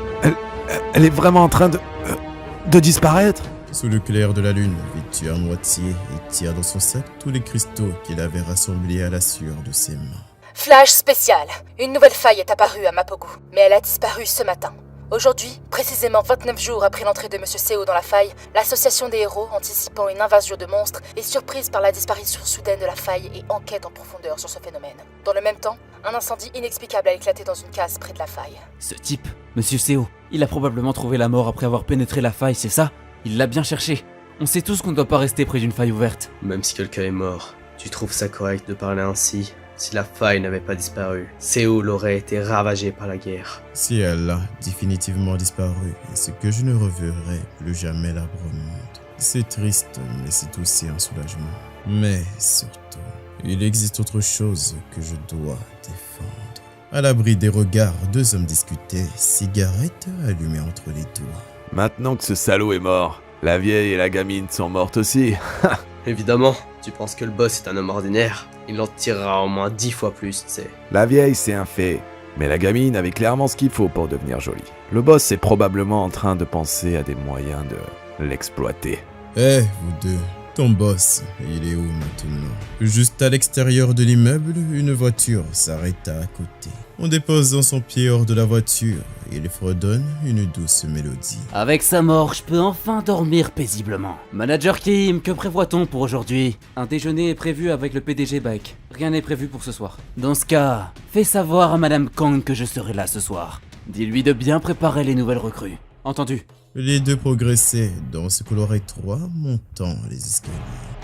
elle est vraiment en train de disparaître? Sous le clair de la lune, vêtu à moitié, il tire dans son sac tous les cristaux qu'il avait rassemblés à la sueur de ses mains. Flash spécial. Une nouvelle faille est apparue à Mapogu, mais elle a disparu ce matin. Aujourd'hui, précisément 29 jours après l'entrée de Monsieur Seo dans la faille, l'association des héros, anticipant une invasion de monstres, est surprise par la disparition soudaine de la faille et enquête en profondeur sur ce phénomène. Dans le même temps, un incendie inexplicable a éclaté dans une case près de la faille. Ce type, Monsieur Seo, il a probablement trouvé la mort après avoir pénétré la faille, c'est ça? Il l'a bien cherché. On sait tous qu'on ne doit pas rester près d'une faille ouverte. Même si quelqu'un est mort, tu trouves ça correct de parler ainsi? Si la faille n'avait pas disparu, Séoul aurait été ravagée par la guerre. Si elle a définitivement disparu, est-ce que je ne reverrai plus jamais l'arbre monde? C'est triste, mais c'est aussi un soulagement. Mais surtout, il existe autre chose que je dois défendre. À l'abri des regards, 2 hommes discutaient, cigarette allumée entre les doigts. Maintenant que ce salaud est mort, la vieille et la gamine sont mortes aussi. Évidemment, tu penses que le boss est un homme ordinaire? Il en tirera au moins 10 fois plus, tu sais. La vieille, c'est un fait. Mais la gamine avait clairement ce qu'il faut pour devenir jolie. Le boss est probablement en train de penser à des moyens de l'exploiter. Vous deux, Ton boss, il est où maintenant? Juste à l'extérieur de l'immeuble, une voiture s'arrêta à côté. En déposant son pied hors de la voiture, il fredonne une douce mélodie. Avec sa mort, je peux enfin dormir paisiblement. Manager Kim, que prévoit-on pour aujourd'hui? Un déjeuner est prévu avec le PDG Baek. Rien n'est prévu pour ce soir. Dans ce cas, fais savoir à Madame Kang que je serai là ce soir. Dis-lui de bien préparer les nouvelles recrues. Entendu? Les deux progressaient dans ce couloir étroit, montant les escaliers.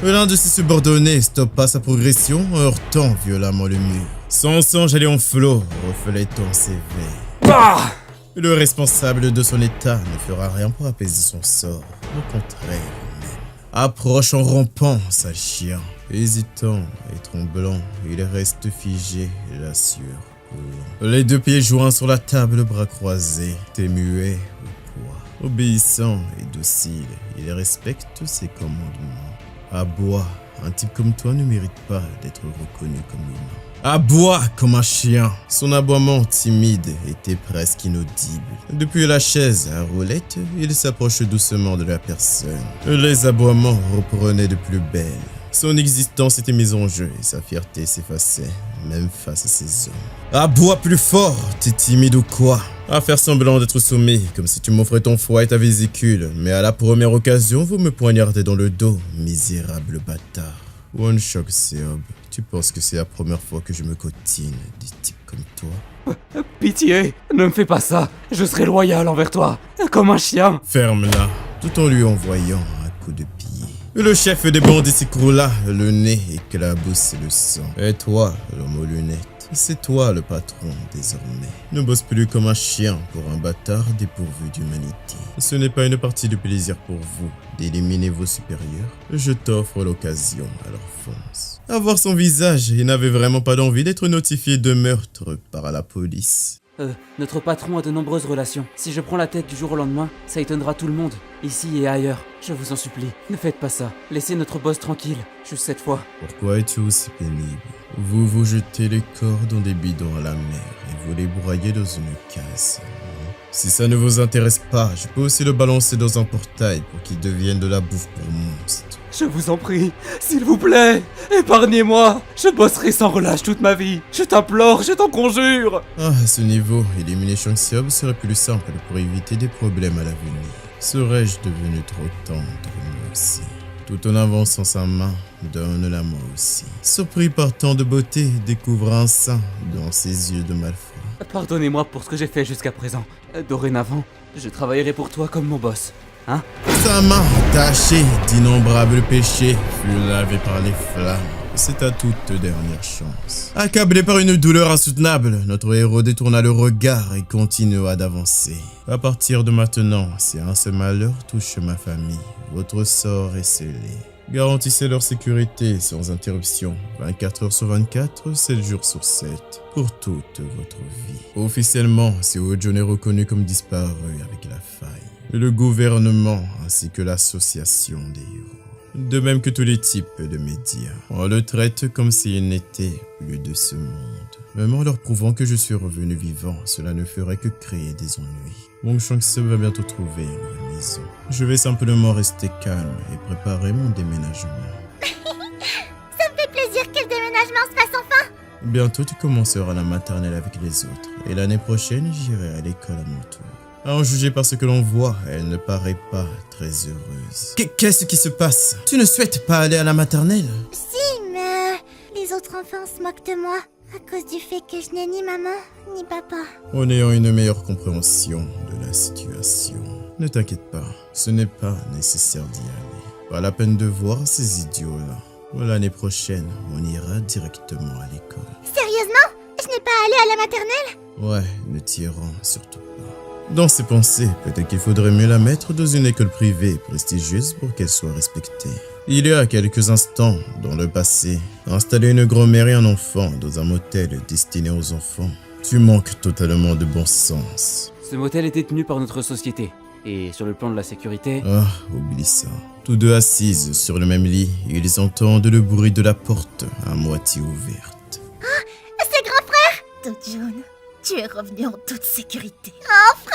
L'un de ses subordonnés stoppa sa progression en heurtant violemment le mur. Son sang jalait en flot, reflétant ses veines. Ah! Le responsable de son état ne fera rien pour apaiser son sort. Au contraire, même. Approche en rampant, sale chien. Hésitant et tremblant, il reste figé, la sueur coulant. Les deux pieds joints sur la table, bras croisés, t'es muet au poids. Obéissant et docile, il respecte ses commandements. Aboie, un type comme toi ne mérite pas d'être reconnu comme humain. Aboie comme un chien. Son aboiement timide était presque inaudible. Depuis la chaise à roulette, il s'approche doucement de la personne. Les aboiements reprenaient de plus belle. Son existence était mise en jeu et sa fierté s'effaçait, même face à ses hommes. Aboie plus fort, t'es timide ou quoi? À faire semblant d'être soumis, comme si tu m'offrais ton foie et ta vésicule, mais à la première occasion, vous me poignardez dans le dos, misérable bâtard. One Shock Seob, tu penses que c'est la première fois que je me cotine des types comme toi? Pitié, ne me fais pas ça. Je serai loyal envers toi, comme un chien. Ferme-la, tout en lui envoyant un coup de pied. Le chef des bandits s'écroula, le nez éclaboussait le sang. Et toi, l'homme aux lunettes, c'est toi le patron désormais. Ne bosse plus comme un chien pour un bâtard dépourvu d'humanité. Ce n'est pas une partie de plaisir pour vous d'éliminer vos supérieurs. Je t'offre l'occasion, alors fonce. À voir son visage, il n'avait vraiment pas d'envie d'être notifié de meurtre par la police. Notre patron a de nombreuses relations. Si je prends la tête du jour au lendemain, ça étonnera tout le monde, ici et ailleurs. Je vous en supplie, ne faites pas ça. Laissez notre boss tranquille, juste cette fois. Pourquoi es-tu aussi pénible? Vous vous jetez les corps dans des bidons à la mer et vous les broyez dans une case. Si ça ne vous intéresse pas, je peux aussi le balancer dans un portail pour qu'il devienne de la bouffe pour monstres. Je vous en prie, s'il vous plaît, épargnez-moi. Je bosserai sans relâche toute ma vie. Je t'implore, je t'en conjure. Ah, à ce niveau, éliminer Shang Xiaob serait plus simple pour éviter des problèmes à l'avenir. Serais-je devenu trop tendre, moi aussi? Tout en avançant sa main, donne-la moi aussi. Surpris par tant de beauté, découvre un sein dans ses yeux de malfrat. Pardonnez-moi pour ce que j'ai fait jusqu'à présent. Dorénavant, je travaillerai pour toi comme mon boss. Hein? Sa main, tachée d'innombrables péchés, fut lavée par les flammes. C'est ta toute dernière chance. Accablé par une douleur insoutenable, notre héros détourna le regard et continua d'avancer. À partir de maintenant, si un seul malheur touche ma famille, votre sort est scellé. Garantissez leur sécurité sans interruption, 24 heures sur 24, 7 jours sur 7, pour toute votre vie. Officiellement, Seo John est reconnu comme disparu avec la faille. Le gouvernement ainsi que l'association des héros. De même que tous les types de médias. On le traite comme s'il n'était plus de ce monde. Même en leur prouvant que je suis revenu vivant, cela ne ferait que créer des ennuis. Wong Shang-se va bientôt trouver une nouvelle maison. Je vais simplement rester calme et préparer mon déménagement. Ça me fait plaisir que le déménagement se fasse enfin. Bientôt tu commenceras la maternelle avec les autres. Et l'année prochaine, j'irai à l'école à mon tour. À en juger par ce que l'on voit, elle ne paraît pas très heureuse. Qu'est-ce qui se passe? Tu ne souhaites pas aller à la maternelle? Si, mais les autres enfants se moquent de moi à cause du fait que je n'ai ni maman ni papa. En ayant une meilleure compréhension de la situation. Ne t'inquiète pas, ce n'est pas nécessaire d'y aller. Pas la peine de voir ces idiots-là. L'année prochaine, on ira directement à l'école. Sérieusement? Je n'ai pas allé à la maternelle? Ouais, ne t'y rends surtout pas. Dans ses pensées, peut-être qu'il faudrait mieux la mettre dans une école privée prestigieuse pour qu'elle soit respectée. Il y a quelques instants, dans le passé, installer une grand-mère et un enfant dans un motel destiné aux enfants. Tu manques totalement de bon sens. Ce motel est détenu par notre société. Et sur le plan de la sécurité... Ah, oublie ça. Tous deux assises sur le même lit, ils entendent le bruit de la porte à moitié ouverte. Ah, c'est grand frère! Do-jun, tu es revenu en toute sécurité. Grand frère!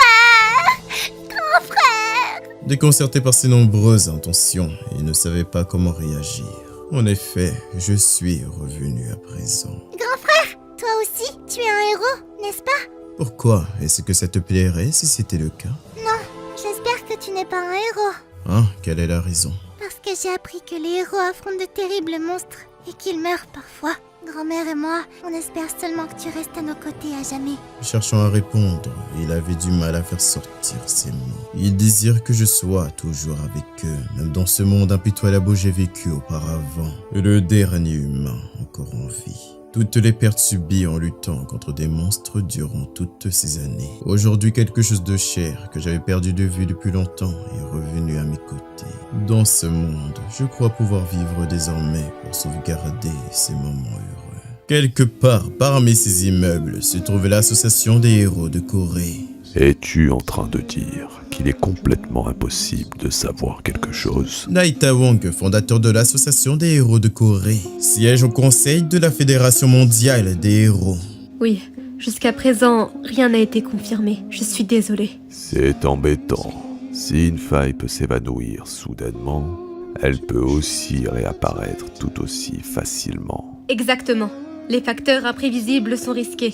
Grand frère! Déconcerté par ses nombreuses intentions, il ne savait pas comment réagir. En effet, je suis revenu à présent. Grand frère, toi aussi, tu es un héros, n'est-ce pas? Pourquoi? Est-ce que ça te plairait si c'était le cas? Non, j'espère que tu n'es pas un héros. Hein? Quelle est la raison? Parce que j'ai appris que les héros affrontent de terribles monstres et qu'ils meurent parfois. Grand-mère et moi, on espère seulement que tu restes à nos côtés à jamais. Cherchant à répondre, il avait du mal à faire sortir ses mots. Il désire que je sois toujours avec eux, même dans ce monde impitoyable où j'ai vécu auparavant. Le dernier humain encore en vie. Toutes les pertes subies en luttant contre des monstres durant toutes ces années. Aujourd'hui, quelque chose de cher que j'avais perdu de vue depuis longtemps est revenu à mes côtés. Dans ce monde, je crois pouvoir vivre désormais pour sauvegarder ces moments heureux. Quelque part parmi ces immeubles se trouve l'association des héros de Corée. Es-tu en train de dire qu'il est complètement impossible de savoir quelque chose? Naita Wong, fondateur de l'association des héros de Corée, siège au conseil de la Fédération mondiale des héros. Oui, jusqu'à présent, rien n'a été confirmé. Je suis désolée. C'est embêtant. Si une faille peut s'évanouir soudainement, elle peut aussi réapparaître tout aussi facilement. Exactement. Les facteurs imprévisibles sont risqués.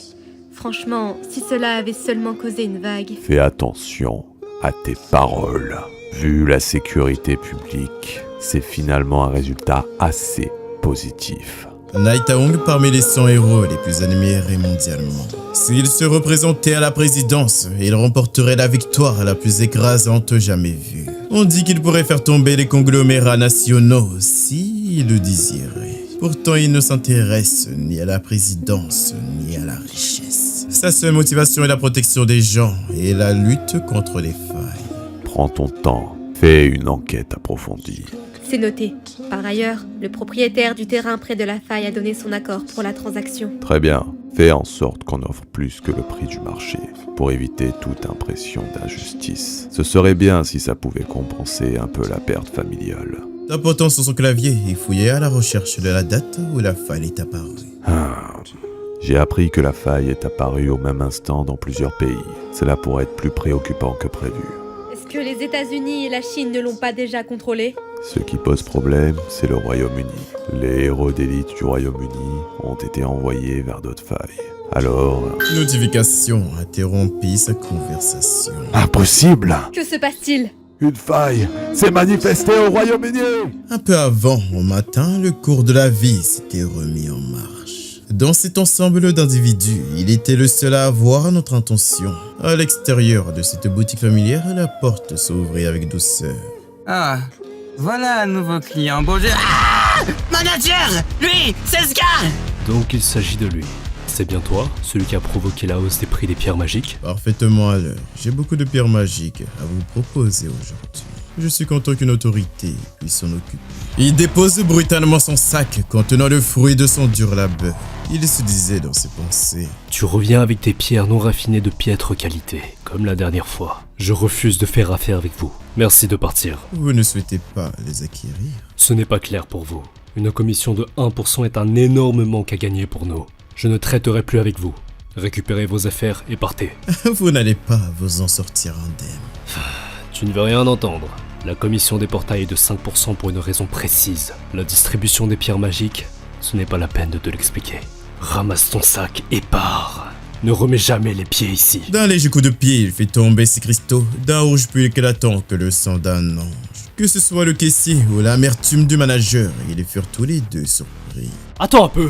Franchement, si cela avait seulement causé une vague... Fais attention à tes paroles. Vu la sécurité publique, c'est finalement un résultat assez positif. Naita Wong parmi les 100 héros les plus admirés mondialement. S'il se représentait à la présidence, il remporterait la victoire la plus écrasante jamais vue. On dit qu'il pourrait faire tomber les conglomérats nationaux s'il le désirait. Pourtant, il ne s'intéresse ni à la présidence, ni à la richesse. Sa seule motivation est la protection des gens et la lutte contre les failles. Prends ton temps, fais une enquête approfondie. C'est noté. Par ailleurs, le propriétaire du terrain près de la faille a donné son accord pour la transaction. Très bien, fais en sorte qu'on offre plus que le prix du marché, pour éviter toute impression d'injustice. Ce serait bien si ça pouvait compenser un peu la perte familiale. Tapotant sur son clavier et fouillait à la recherche de la date où la faille est apparue. J'ai appris que la faille est apparue au même instant dans plusieurs pays. Cela pourrait être plus préoccupant que prévu. Est-ce que les États-Unis et la Chine ne l'ont pas déjà contrôlé? Ce qui pose problème, c'est le Royaume-Uni. Les héros d'élite du Royaume-Uni ont été envoyés vers d'autres failles. Alors... Notification interrompit sa conversation. Impossible! Que se passe-t-il? Une faille s'est manifestée au Royaume-Uni! Un peu avant, au matin, le cours de la vie s'était remis en marche. Dans cet ensemble d'individus, il était le seul à avoir notre intention. À l'extérieur de cette boutique familière, la porte s'ouvrit avec douceur. Ah, voilà un nouveau client. Bonjour. Ah! Manager! Lui, c'est ce gars! Donc il s'agit de lui. C'est bien toi, celui qui a provoqué la hausse des prix des pierres magiques? Parfaitement à l'heure. J'ai beaucoup de pierres magiques à vous proposer aujourd'hui. Je suis content qu'une autorité puisse s'en occuper. Il dépose brutalement son sac contenant le fruit de son dur labeur. Il se disait dans ses pensées. Tu reviens avec tes pierres non raffinées de piètre qualité, comme la dernière fois. Je refuse de faire affaire avec vous. Merci de partir. Vous ne souhaitez pas les acquérir? Ce n'est pas clair pour vous. Une commission de 1% est un énorme manque à gagner pour nous. Je ne traiterai plus avec vous. Récupérez vos affaires et partez. Vous n'allez pas vous en sortir indemne. Tu ne veux rien entendre. La commission des portails est de 5% pour une raison précise. La distribution des pierres magiques, ce n'est pas la peine de te l'expliquer. Ramasse ton sac et pars. Ne remets jamais les pieds ici. D'un léger coup de pied, il fait tomber ses cristaux d'un rouge plus éclatant que le sang d'un ange. Que ce soit le caissier ou l'amertume du manager, ils furent tous les deux surpris. Attends un peu.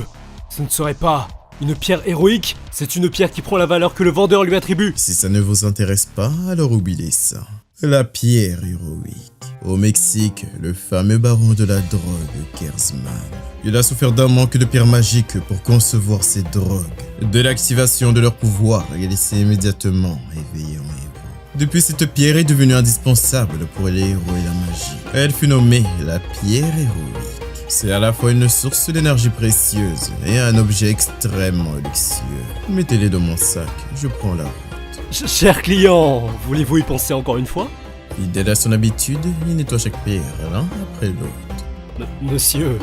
Ce ne serait pas une pierre héroïque, c'est une pierre qui prend la valeur que le vendeur lui attribue. Si ça ne vous intéresse pas, alors oubliez ça. La pierre héroïque. Au Mexique, le fameux baron de la drogue, Kersman. Il a souffert d'un manque de pierres magiques pour concevoir ces drogues. De l'activation de leur pouvoir, il s'est immédiatement éveillé en héros. Depuis, cette pierre est devenue indispensable pour les héros et la magie. Elle fut nommée la pierre héroïque. C'est à la fois une source d'énergie précieuse et un objet extrêmement luxueux. Mettez-les dans mon sac, je prends la route. Cher client, voulez-vous y penser encore une fois? Fidèle à son habitude, il nettoie chaque pierre l'un après l'autre. Monsieur,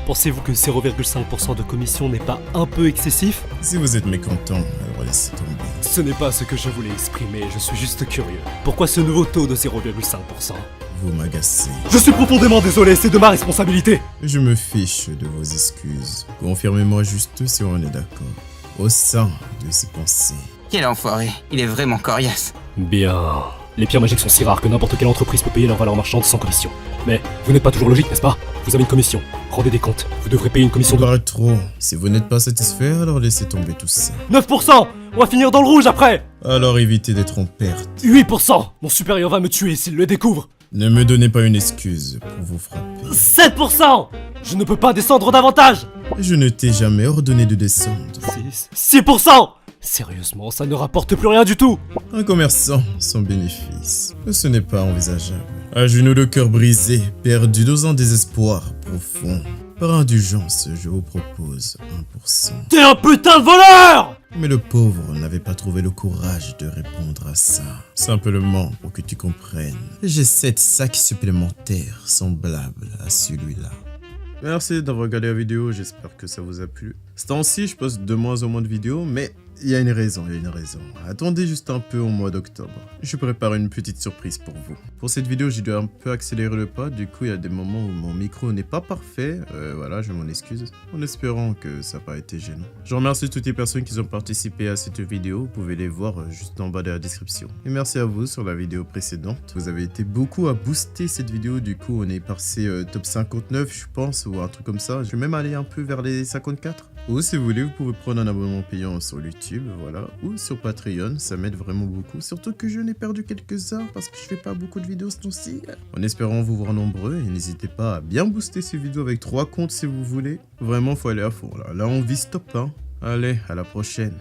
pensez-vous que 0,5% de commission n'est pas un peu excessif? Si vous êtes mécontent, alors laissez tomber. Ce n'est pas ce que je voulais exprimer, je suis juste curieux. Pourquoi ce nouveau taux de 0,5%? Vous m'agacez. Je suis profondément désolé, c'est de ma responsabilité. Je me fiche de vos excuses. Confirmez-moi juste si on est d'accord. Au sein de ces pensées. Quel enfoiré, il est vraiment coriace. Bien. Les pierres magiques sont si rares que n'importe quelle entreprise peut payer leur valeur marchande sans commission. Mais vous n'êtes pas toujours logique, n'est-ce pas? Vous avez une commission. Rendez des comptes. Vous devrez payer une commission de... trop. Si vous n'êtes pas satisfait, alors laissez tomber tout ça. 9%. On va finir dans le rouge après. Alors évitez d'être en perte. 8%. Mon supérieur va me tuer s'il le découvre. Ne me donnez pas une excuse pour vous frapper. 7%. Je ne peux pas descendre davantage. Je ne t'ai jamais ordonné de descendre. 6%. Sérieusement, ça ne rapporte plus rien du tout. Un commerçant sans bénéfice. Ce n'est pas envisageable. À genoux, le cœur brisé, perdu dans un désespoir profond. Par indulgence, je vous propose 1%. T'es un putain de voleur! Mais le pauvre n'avait pas trouvé le courage de répondre à ça. Simplement pour que tu comprennes. J'ai 7 sacs supplémentaires semblables à celui-là. Merci d'avoir regardé la vidéo, j'espère que ça vous a plu. Ce temps-ci, je poste de moins en moins de vidéos, mais il y a une raison. Attendez juste un peu au mois d'octobre. Je prépare une petite surprise pour vous. Pour cette vidéo, j'ai dû un peu accélérer le pas, du coup il y a des moments où mon micro n'est pas parfait. Voilà, je m'en excuse, en espérant que ça n'a pas été gênant. Je remercie toutes les personnes qui ont participé à cette vidéo, vous pouvez les voir juste en bas de la description. Et merci à vous sur la vidéo précédente. Vous avez été beaucoup à booster cette vidéo, du coup on est passé top 59 je pense, ou un truc comme ça. Je vais même aller un peu vers les 54. Ou si vous voulez, vous pouvez prendre un abonnement payant sur YouTube, voilà, ou sur Patreon, ça m'aide vraiment beaucoup. Surtout que je n'ai perdu quelques heures parce que je fais pas beaucoup de vidéos ce temps-ci. En espérant vous voir nombreux, et n'hésitez pas à bien booster ces vidéos avec 3 comptes si vous voulez. Vraiment, faut aller à fond là. Là, on vise top 1. Allez, à la prochaine.